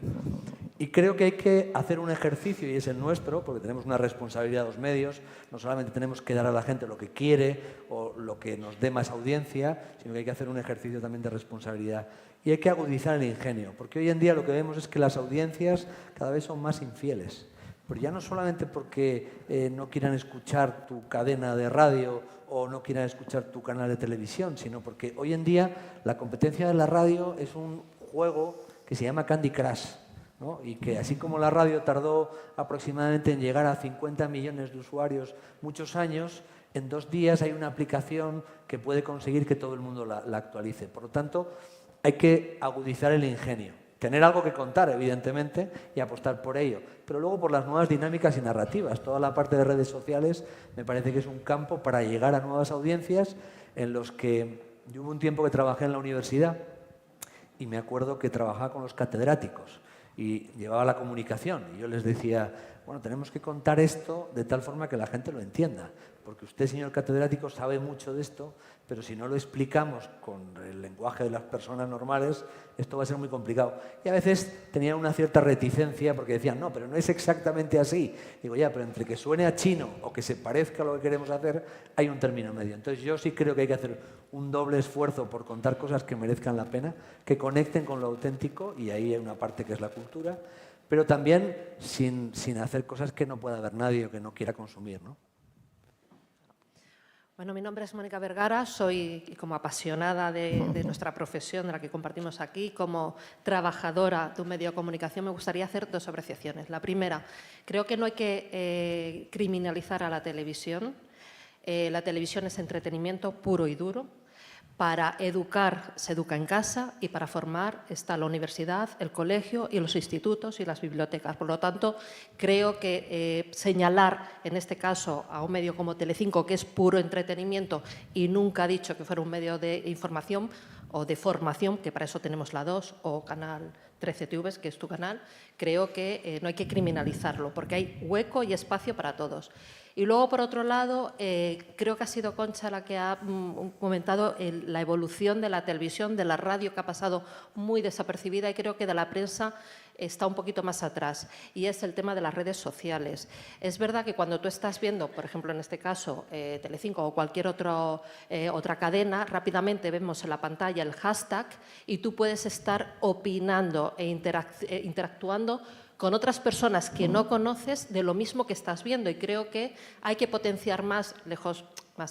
Y creo que hay que hacer un ejercicio, y es el nuestro, porque tenemos una responsabilidad a los medios, no solamente tenemos que dar a la gente lo que quiere o lo que nos dé más audiencia, sino que hay que hacer un ejercicio también de responsabilidad. Y hay que agudizar el ingenio, porque hoy en día lo que vemos es que las audiencias cada vez son más infieles. Pero ya no solamente porque no quieran escuchar tu cadena de radio o no quieran escuchar tu canal de televisión, sino porque hoy en día la competencia de la radio es un juego que se llama Candy Crush, ¿no? Y que así como la radio tardó aproximadamente en llegar a 50 millones de usuarios muchos años, en 2 días hay una aplicación que puede conseguir que todo el mundo la actualice. Por lo tanto, hay que agudizar el ingenio. Tener algo que contar, evidentemente, y apostar por ello. Pero luego por las nuevas dinámicas y narrativas. Toda la parte de redes sociales me parece que es un campo para llegar a nuevas audiencias en los que yo hubo un tiempo que trabajé en la universidad y me acuerdo que trabajaba con los catedráticos y llevaba la comunicación. Y yo les decía, bueno, tenemos que contar esto de tal forma que la gente lo entienda. Porque usted, señor catedrático, sabe mucho de esto, pero si no lo explicamos con el lenguaje de las personas normales, esto va a ser muy complicado. Y a veces tenían una cierta reticencia porque decían, no, pero no es exactamente así. Digo, ya, pero entre que suene a chino o que se parezca a lo que queremos hacer, hay un término medio. Entonces yo sí creo que hay que hacer un doble esfuerzo por contar cosas que merezcan la pena, que conecten con lo auténtico, y ahí hay una parte que es la cultura, pero también sin hacer cosas que no pueda ver nadie o que no quiera consumir, ¿no? Bueno, mi nombre es Mónica Vergara, soy como apasionada de nuestra profesión, de la que compartimos aquí, como trabajadora de un medio de comunicación, me gustaría hacer 2 apreciaciones. La primera, creo que no hay que criminalizar a la televisión. La televisión es entretenimiento puro y duro. Para educar se educa en casa y para formar está la universidad, el colegio y los institutos y las bibliotecas. Por lo tanto, creo que señalar en este caso a un medio como Telecinco, que es puro entretenimiento y nunca ha dicho que fuera un medio de información o de formación, que para eso tenemos la 2, o Canal 13 TV, que es tu canal, creo que no hay que criminalizarlo porque hay hueco y espacio para todos. Y luego, por otro lado, creo que ha sido Concha la que ha comentado la evolución de la televisión, de la radio, que ha pasado muy desapercibida, y creo que de la prensa está un poquito más atrás, y es el tema de las redes sociales. Es verdad que cuando tú estás viendo, por ejemplo, en este caso, Telecinco o cualquier otra cadena, rápidamente vemos en la pantalla el hashtag y tú puedes estar opinando e interactuando con otras personas que no conoces de lo mismo que estás viendo, y creo que hay que potenciar más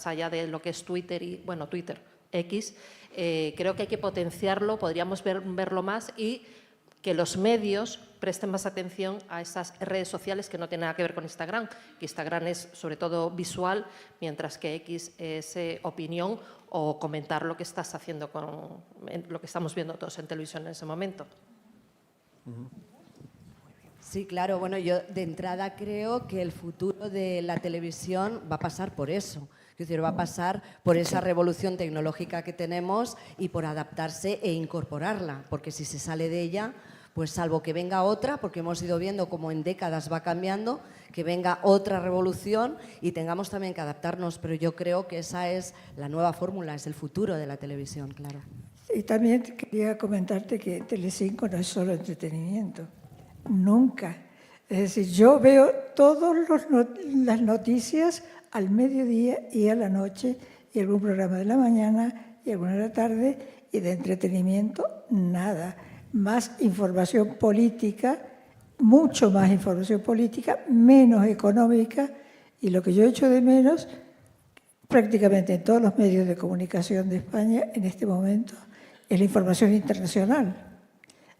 allá de lo que es Twitter y, bueno, Twitter, X, creo que hay que potenciarlo, podríamos verlo más, y que los medios presten más atención a esas redes sociales que no tienen nada que ver con Instagram, que Instagram es sobre todo visual, mientras que X es opinión o comentar lo que estás haciendo con lo que estamos viendo todos en televisión en ese momento. Sí, claro. Bueno, yo de entrada creo que el futuro de la televisión va a pasar por eso. Es decir, va a pasar por esa revolución tecnológica que tenemos y por adaptarse e incorporarla, porque si se sale de ella, pues salvo que venga otra, porque hemos ido viendo cómo en décadas va cambiando, que venga otra revolución y tengamos también que adaptarnos, pero yo creo que esa es la nueva fórmula, es el futuro de la televisión, claro. Y también quería comentarte que Telecinco no es solo entretenimiento, nunca. Es decir, yo veo todas las noticias al mediodía y a la noche, y algún programa de la mañana y alguna de la tarde, y de entretenimiento nada. Más información política, mucho más información política, menos económica, y lo que yo echo de menos prácticamente en todos los medios de comunicación de España en este momento es la información internacional.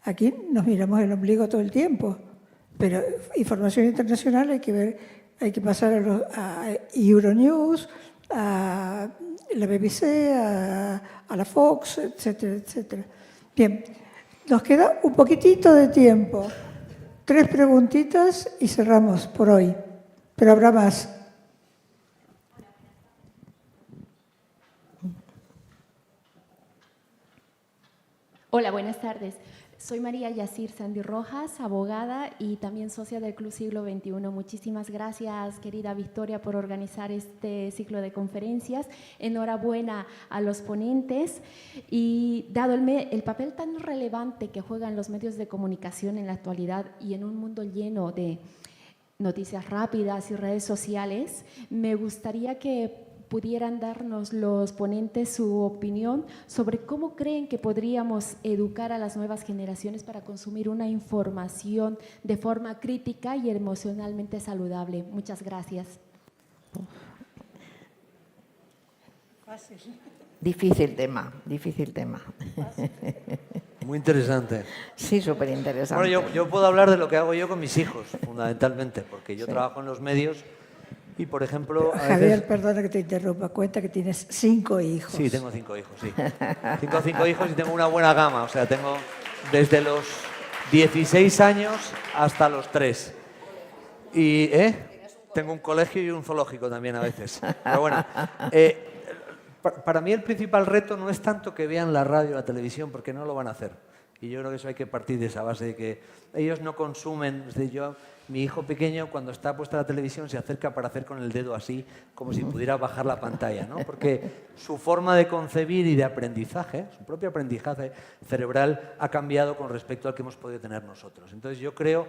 Aquí nos miramos el ombligo todo el tiempo, pero información internacional hay que ver, hay que pasar a Euronews, a la BBC, a la Fox, etcétera, etcétera. Bien, nos queda un poquitito de tiempo. 3 preguntitas y cerramos por hoy, pero habrá más. Hola, buenas tardes. Soy María Yacir Sandy Rojas, abogada y también socia del Club Siglo XXI. Muchísimas gracias, querida Victoria, por organizar este ciclo de conferencias. Enhorabuena a los ponentes. Y dado el papel tan relevante que juegan los medios de comunicación en la actualidad y en un mundo lleno de noticias rápidas y redes sociales, me gustaría que pudieran darnos los ponentes su opinión sobre cómo creen que podríamos educar a las nuevas generaciones para consumir una información de forma crítica y emocionalmente saludable. Muchas gracias. Fácil. Difícil tema, difícil tema. Muy interesante. Sí, súper interesante. Bueno, yo puedo hablar de lo que hago yo con mis hijos, fundamentalmente, porque yo trabajo en los medios. Y, por ejemplo, Javier, perdona que te interrumpa, cuenta que tienes 5 hijos. Sí, tengo 5 hijos, sí. Tengo 5 hijos y tengo una buena gama. O sea, tengo desde los 16 años hasta los 3. Y tengo un colegio y un zoológico también a veces. Pero bueno, para mí el principal reto no es tanto que vean la radio o la televisión, porque no lo van a hacer. Y yo creo que eso hay que partir de esa base de que ellos no consumen. Mi hijo pequeño, cuando está puesta la televisión, se acerca para hacer con el dedo así, como si pudiera bajar la pantalla, ¿no? Porque su forma de concebir y de aprendizaje, su propio aprendizaje cerebral, ha cambiado con respecto al que hemos podido tener nosotros. Entonces yo creo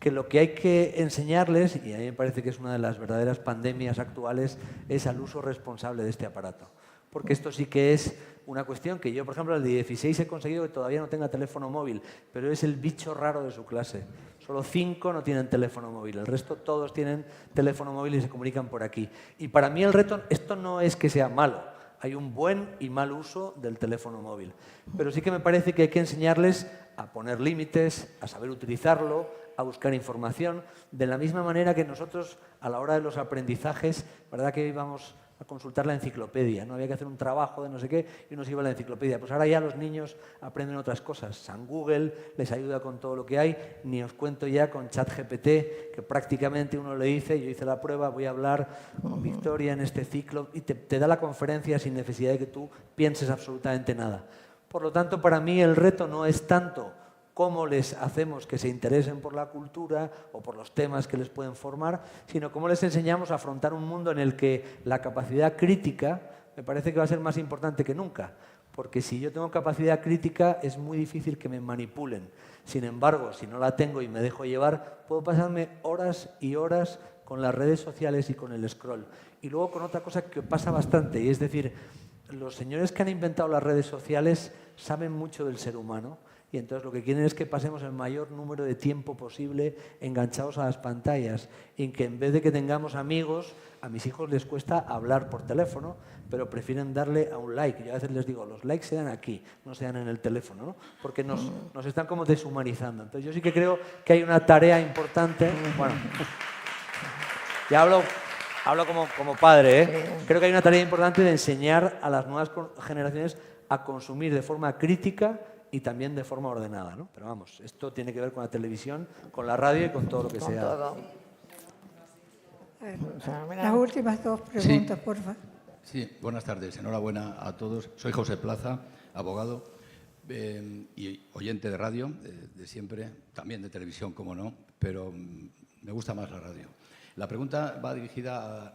que lo que hay que enseñarles, y a mí me parece que es una de las verdaderas pandemias actuales, es al uso responsable de este aparato. Porque esto sí que es una cuestión que yo, por ejemplo, al de 16 he conseguido que todavía no tenga teléfono móvil, pero es el bicho raro de su clase. Solo 5 no tienen teléfono móvil, el resto todos tienen teléfono móvil y se comunican por aquí. Y para mí el reto, esto no es que sea malo, hay un buen y mal uso del teléfono móvil, pero sí que me parece que hay que enseñarles a poner límites, a saber utilizarlo, a buscar información, de la misma manera que nosotros a la hora de los aprendizajes, ¿verdad que íbamos a consultar la enciclopedia, ¿no? Había que hacer un trabajo de no sé qué y uno se iba a la enciclopedia. Pues ahora ya los niños aprenden otras cosas. San Google les ayuda con todo lo que hay, ni os cuento ya con ChatGPT, que prácticamente uno le dice, yo hice la prueba, voy a hablar con Victoria en este ciclo, y te da la conferencia sin necesidad de que tú pienses absolutamente nada. Por lo tanto, para mí el reto no es tanto cómo les hacemos que se interesen por la cultura o por los temas que les pueden formar, sino cómo les enseñamos a afrontar un mundo en el que la capacidad crítica me parece que va a ser más importante que nunca, porque si yo tengo capacidad crítica es muy difícil que me manipulen. Sin embargo, si no la tengo y me dejo llevar, puedo pasarme horas y horas con las redes sociales y con el scroll. Y luego con otra cosa que pasa bastante, y es decir, los señores que han inventado las redes sociales saben mucho del ser humano, y entonces lo que quieren es que pasemos el mayor número de tiempo posible enganchados a las pantallas, y que en vez de que tengamos amigos, a mis hijos les cuesta hablar por teléfono, pero prefieren darle a un like. Yo a veces les digo, los likes se dan aquí, no se dan en el teléfono, ¿no? Porque nos están como deshumanizando. Entonces yo sí que creo que hay una tarea importante. Bueno, ya hablo como padre, ¿eh? Creo que hay una tarea importante de enseñar a las nuevas generaciones a consumir de forma crítica y también de forma ordenada, ¿no? Pero vamos, esto tiene que ver con la televisión, con la radio y con todo lo que sea. Todo. Las últimas 2 preguntas, sí. por favor. Sí, buenas tardes. Enhorabuena a todos. Soy José Plaza, abogado. y oyente de radio, de siempre, también de televisión, como no, pero me gusta más la radio. La pregunta va dirigida a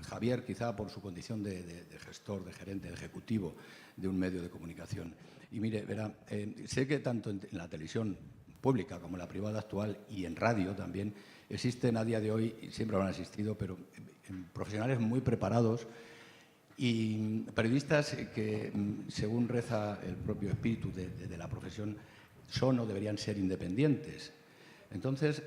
Javier, quizá por su condición de gestor, de gerente, de ejecutivo de un medio de comunicación. Y mire, verá, sé que tanto en la televisión pública como en la privada actual y en radio también existen a día de hoy, y siempre han existido, pero profesionales muy preparados y periodistas que, según reza el propio espíritu de la profesión, son o deberían ser independientes. Entonces,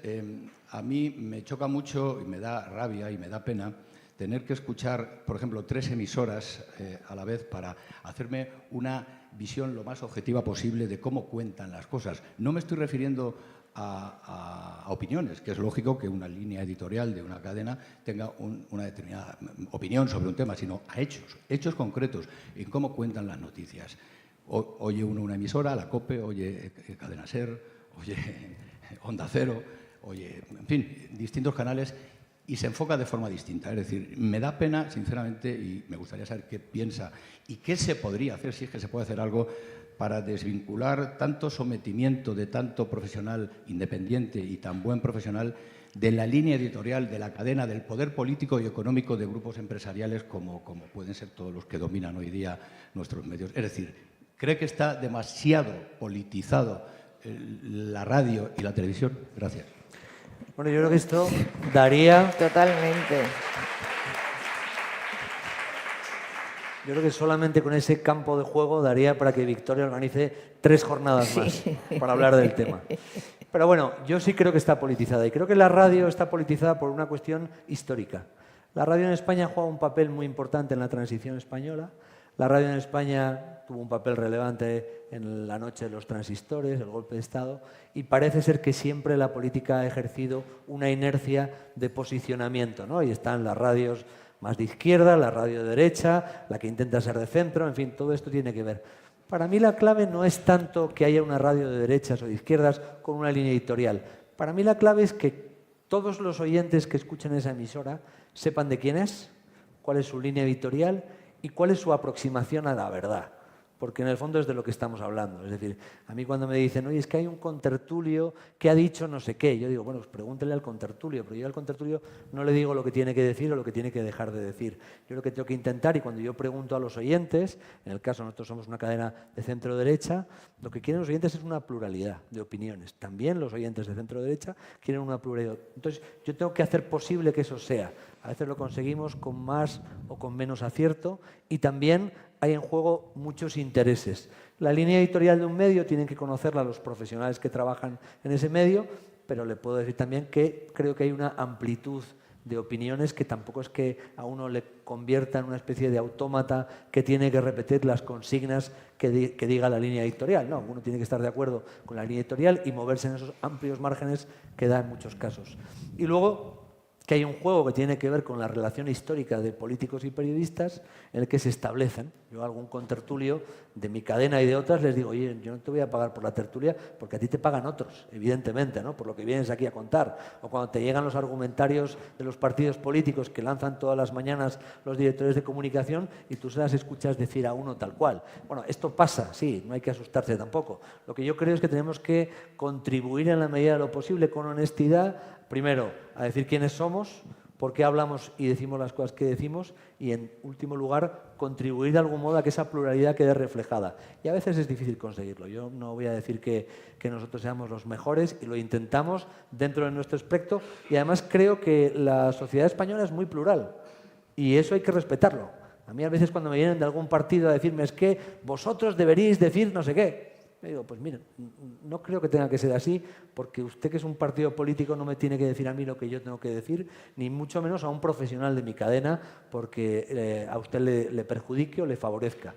a mí me choca mucho y me da rabia y me da pena tener que escuchar, por ejemplo, 3 emisoras a la vez para hacerme una visión lo más objetiva posible de cómo cuentan las cosas. No me estoy refiriendo a opiniones, que es lógico que una línea editorial de una cadena tenga una determinada opinión sobre un tema, sino a hechos concretos en cómo cuentan las noticias. Oye uno una emisora, la COPE, oye Cadena SER, oye Onda Cero, oye, en fin, distintos canales, y se enfoca de forma distinta. Es decir, me da pena, sinceramente, y me gustaría saber qué piensa y qué se podría hacer, si es que se puede hacer algo, para desvincular tanto sometimiento de tanto profesional independiente y tan buen profesional de la línea editorial, de la cadena, del poder político y económico de grupos empresariales como pueden ser todos los que dominan hoy día nuestros medios. Es decir, ¿cree que está demasiado politizado la radio y la televisión? Gracias. Bueno, yo creo que esto daría... Totalmente. Yo creo que solamente con ese campo de juego daría para que Victoria organice 3 jornadas más para hablar del tema. Pero bueno, yo sí creo que está politizada y creo que la radio está politizada por una cuestión histórica. La radio en España juega un papel muy importante en la transición española. La radio en España tuvo un papel relevante en la noche de los transistores, el golpe de Estado, y parece ser que siempre la política ha ejercido una inercia de posicionamiento, ¿no? Y están las radios más de izquierda, la radio de derecha, la que intenta ser de centro, en fin, todo esto tiene que ver. Para mí la clave no es tanto que haya una radio de derechas o de izquierdas con una línea editorial. Para mí la clave es que todos los oyentes que escuchen esa emisora sepan de quién es, cuál es su línea editorial y cuál es su aproximación a la verdad. Porque en el fondo es de lo que estamos hablando. Es decir, a mí cuando me dicen, oye, es que hay un contertulio que ha dicho no sé qué, yo digo, bueno, pues pregúntele al contertulio, pero yo al contertulio no le digo lo que tiene que decir o lo que tiene que dejar de decir. Yo lo que tengo que intentar, y cuando yo pregunto a los oyentes, en el caso nosotros somos una cadena de centro-derecha, lo que quieren los oyentes es una pluralidad de opiniones. También los oyentes de centro-derecha quieren una pluralidad. Entonces, yo tengo que hacer posible que eso sea. A veces lo conseguimos con más o con menos acierto y también hay en juego muchos intereses. La línea editorial de un medio tienen que conocerla los profesionales que trabajan en ese medio, pero le puedo decir también que creo que hay una amplitud de opiniones que tampoco es que a uno le convierta en una especie de autómata que tiene que repetir las consignas que diga la línea editorial. No, uno tiene que estar de acuerdo con la línea editorial y moverse en esos amplios márgenes que da en muchos casos. Y luego que hay un juego que tiene que ver con la relación histórica de políticos y periodistas en el que se establecen. Yo a algún contertulio de mi cadena y de otras les digo, oye, yo no te voy a pagar por la tertulia porque a ti te pagan otros, evidentemente, ¿no? Por lo que vienes aquí a contar. O cuando te llegan los argumentarios de los partidos políticos que lanzan todas las mañanas los directores de comunicación y tú se las escuchas decir a uno tal cual. Bueno, esto pasa, sí, no hay que asustarse tampoco. Lo que yo creo es que tenemos que contribuir en la medida de lo posible con honestidad, primero, a decir quiénes somos, por qué hablamos y decimos las cosas que decimos y, en último lugar, contribuir de algún modo a que esa pluralidad quede reflejada. Y a veces es difícil conseguirlo. Yo no voy a decir que nosotros seamos los mejores y lo intentamos dentro de nuestro espectro y además creo que la sociedad española es muy plural y eso hay que respetarlo. A mí a veces cuando me vienen de algún partido a decirme es que vosotros deberíais decir no sé qué, me digo, pues miren, no creo que tenga que ser así, porque usted, que es un partido político, no me tiene que decir a mí lo que yo tengo que decir, ni mucho menos a un profesional de mi cadena, porque a usted le perjudique o le favorezca.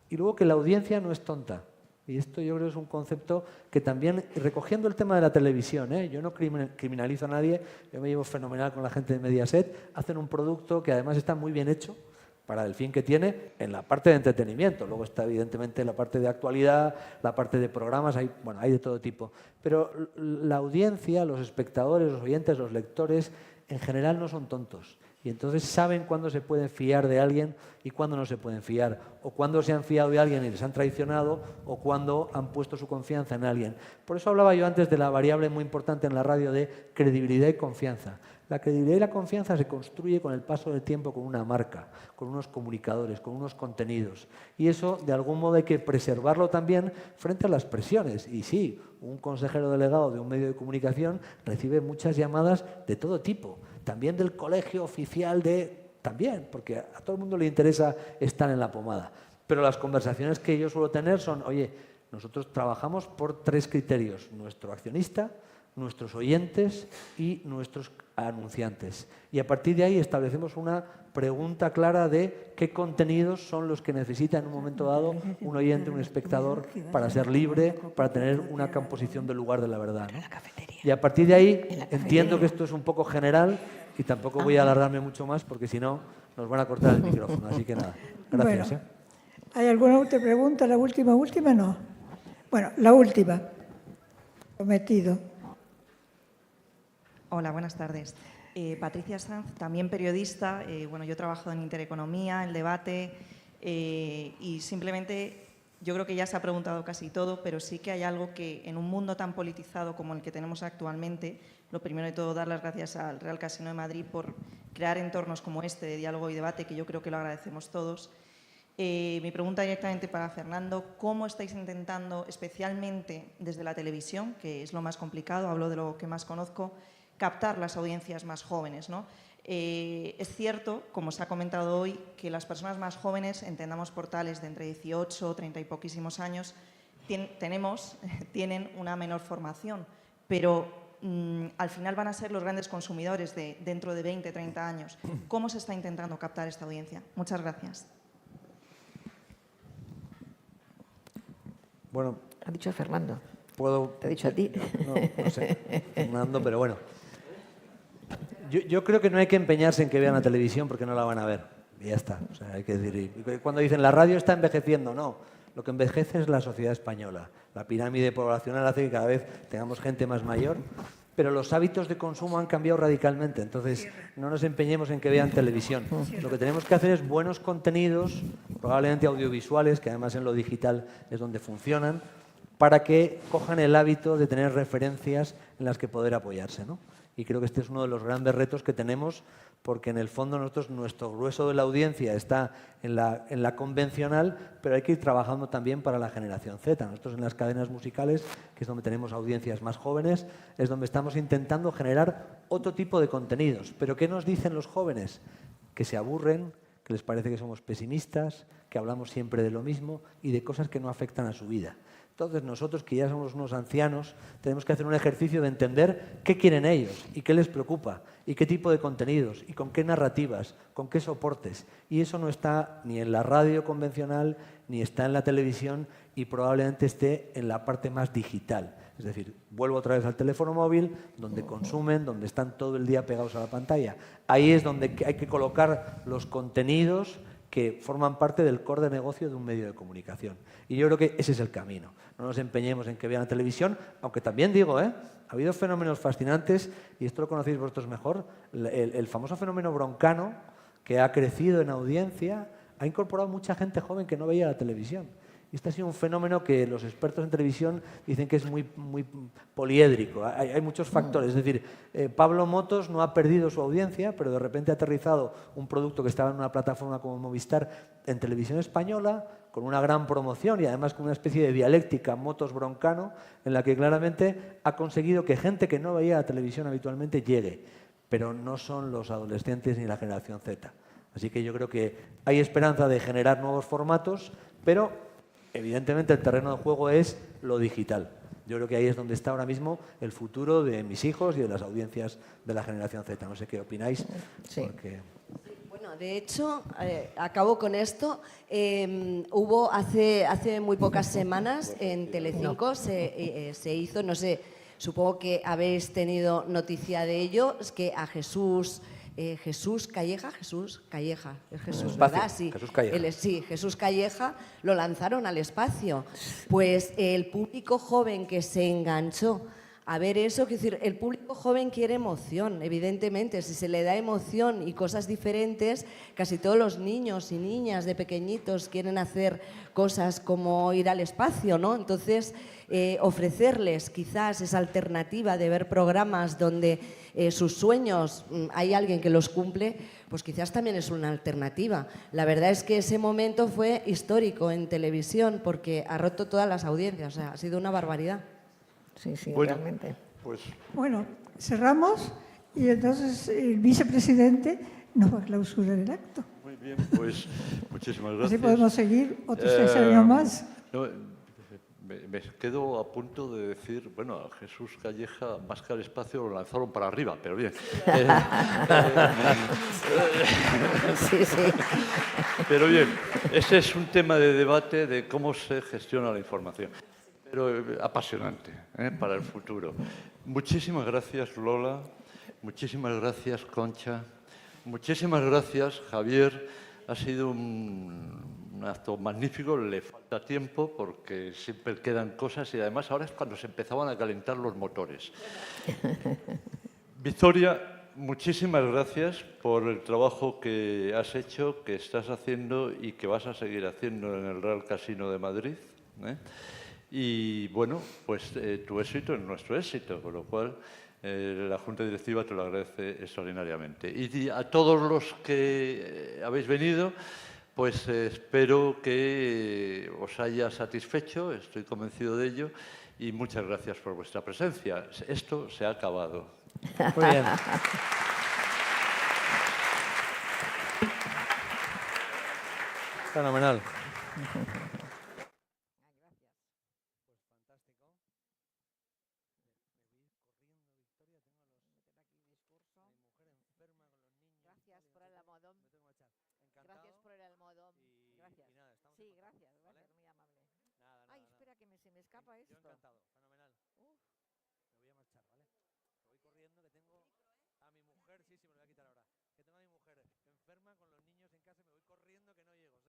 Y luego que la audiencia no es tonta. Y esto yo creo que es un concepto que también, recogiendo el tema de la televisión, yo no criminalizo a nadie, yo me llevo fenomenal con la gente de Mediaset, hacen un producto que además está muy bien hecho, para el fin que tiene en la parte de entretenimiento. Luego está evidentemente la parte de actualidad, la parte de programas, hay de todo tipo. Pero la audiencia, los espectadores, los oyentes, los lectores, en general no son tontos. Y entonces saben cuándo se pueden fiar de alguien y cuándo no se pueden fiar, o cuándo se han fiado de alguien y les han traicionado, o cuándo han puesto su confianza en alguien. Por eso hablaba yo antes de la variable muy importante en la radio de credibilidad y confianza. La credibilidad y la confianza se construye con el paso del tiempo, con una marca, con unos comunicadores, con unos contenidos. Y eso, de algún modo, hay que preservarlo también frente a las presiones. Y sí, un consejero delegado de un medio de comunicación recibe muchas llamadas de todo tipo, también del colegio oficial también, porque a todo el mundo le interesa estar en la pomada. Pero las conversaciones que yo suelo tener son, oye, nosotros trabajamos por 3 criterios: nuestro accionista, nuestros oyentes y nuestros anunciantes. Y a partir de ahí establecemos una pregunta clara de qué contenidos son los que necesita en un momento dado un oyente, un espectador, para ser libre, para tener una composición del lugar de la verdad, ¿no? Y a partir de ahí entiendo que esto es un poco general y tampoco voy a alargarme mucho más porque si no nos van a cortar el micrófono. Así que nada, gracias. Bueno, ¿hay alguna otra pregunta? ¿La última no? Bueno, la última. Prometido. Hola, buenas tardes. Patricia Sanz, también periodista. Bueno, yo he trabajado en Intereconomía, el debate, y simplemente yo creo que ya se ha preguntado casi todo, pero sí que hay algo que en un mundo tan politizado como el que tenemos actualmente, lo primero de todo, dar las gracias al Real Casino de Madrid por crear entornos como este de diálogo y debate, que yo creo que lo agradecemos todos. Mi pregunta directamente para Fernando: ¿cómo estáis intentando, especialmente desde la televisión, que es lo más complicado, hablo de lo que más conozco, captar las audiencias más jóvenes, ¿no? Es cierto, como se ha comentado hoy, que las personas más jóvenes, entendamos portales de entre 18, 30 y poquísimos años, tienen una menor formación, pero al final van a ser los grandes consumidores dentro de 20, 30 años. ¿Cómo se está intentando captar esta audiencia? Muchas gracias. Bueno, ha dicho Fernando. Te ha dicho a ti. No sé, Fernando, pero bueno. Yo creo que no hay que empeñarse en que vean la televisión porque no la van a ver. Y ya está. O sea, hay que decir, cuando dicen la radio está envejeciendo, no. Lo que envejece es la sociedad española. La pirámide poblacional hace que cada vez tengamos gente más mayor, pero los hábitos de consumo han cambiado radicalmente. Entonces, no nos empeñemos en que vean televisión. Lo que tenemos que hacer es buenos contenidos, probablemente audiovisuales, que además en lo digital es donde funcionan, para que cojan el hábito de tener referencias en las que poder apoyarse, ¿no? Y creo que este es uno de los grandes retos que tenemos, porque en el fondo nuestro grueso de la audiencia está en la convencional, pero hay que ir trabajando también para la generación Z. Nosotros en las cadenas musicales, que es donde tenemos audiencias más jóvenes, es donde estamos intentando generar otro tipo de contenidos. ¿Pero qué nos dicen los jóvenes? Que se aburren, que les parece que somos pesimistas, que hablamos siempre de lo mismo y de cosas que no afectan a su vida. Entonces nosotros, que ya somos unos ancianos, tenemos que hacer un ejercicio de entender qué quieren ellos y qué les preocupa y qué tipo de contenidos y con qué narrativas, con qué soportes. Y eso no está ni en la radio convencional ni está en la televisión y probablemente esté en la parte más digital. Es decir, vuelvo otra vez al teléfono móvil, donde consumen, donde están todo el día pegados a la pantalla. Ahí es donde hay que colocar los contenidos que forman parte del core de negocio de un medio de comunicación. Y yo creo que ese es el camino. No nos empeñemos en que vean la televisión, aunque también digo, ha habido fenómenos fascinantes, y esto lo conocéis vosotros mejor, el famoso fenómeno broncano, que ha crecido en audiencia, ha incorporado mucha gente joven que no veía la televisión. Y este ha sido un fenómeno que los expertos en televisión dicen que es muy poliédrico. Hay muchos factores. Es decir, Pablo Motos no ha perdido su audiencia, pero de repente ha aterrizado un producto que estaba en una plataforma como Movistar en televisión española, con una gran promoción y además con una especie de dialéctica Motos-Broncano, en la que claramente ha conseguido que gente que no veía la televisión habitualmente llegue. Pero no son los adolescentes ni la generación Z. Así que yo creo que hay esperanza de generar nuevos formatos, pero evidentemente el terreno de juego es lo digital. Yo creo que ahí es donde está ahora mismo el futuro de mis hijos y de las audiencias de la generación Z. No sé qué opináis. Sí. Bueno, de hecho, acabo con esto. Hubo hace muy pocas semanas en Telecinco se hizo, no sé, supongo que habéis tenido noticia de ello, es que a Jesús Calleja, es Jesús, ¿verdad? Sí, Jesús Calleja. Sí, Jesús Calleja lo lanzaron al espacio. Pues el público joven que se enganchó a ver eso. Quiero decir, el público joven quiere emoción, evidentemente. Si se le da emoción y cosas diferentes, casi todos los niños y niñas de pequeñitos quieren hacer cosas como ir al espacio, ¿no? Entonces, ofrecerles quizás esa alternativa de ver programas donde sus sueños hay alguien que los cumple, pues quizás también es una alternativa. La verdad es que ese momento fue histórico en televisión porque ha roto todas las audiencias, o sea, ha sido una barbaridad. Sí, sí, Bueno, realmente. Pues Bueno, cerramos y entonces el vicepresidente nos va a clausurar el acto. muy bien, pues muchísimas gracias. Así podemos seguir otros 6 años más. No, me quedo a punto de decir, bueno, a Jesús Calleja, más que al espacio, lo lanzaron para arriba, pero bien. Sí, sí. Pero bien, ese es un tema de debate de cómo se gestiona la información. Pero apasionante para el futuro. Muchísimas gracias, Lola. Muchísimas gracias, Concha. Muchísimas gracias, Javier. Ha sido un acto magnífico. Le falta tiempo porque siempre quedan cosas y además ahora es cuando se empezaban a calentar los motores. Victoria, muchísimas gracias por el trabajo que has hecho, que estás haciendo y que vas a seguir haciendo en el Real Casino de Madrid. Y bueno, pues tu éxito es nuestro éxito, con lo cual la Junta Directiva te lo agradece extraordinariamente. Y a todos los que habéis venido, pues espero que os haya satisfecho, estoy convencido de ello, y muchas gracias por vuestra presencia. Esto se ha acabado. Muy bien. Fenomenal. Gracias por el almohadón. Gracias por el almohadón. Gracias. Sí, gracias, gracias, muy amable. Ay, espera, que se me escapa esto. Yo encantado, fenomenal. Uf. Me voy a marchar, ¿vale? Me voy corriendo que tengo a mi mujer, sí, me lo voy a quitar ahora. Que tengo a mi mujer enferma con los niños en casa y me voy corriendo que no llego.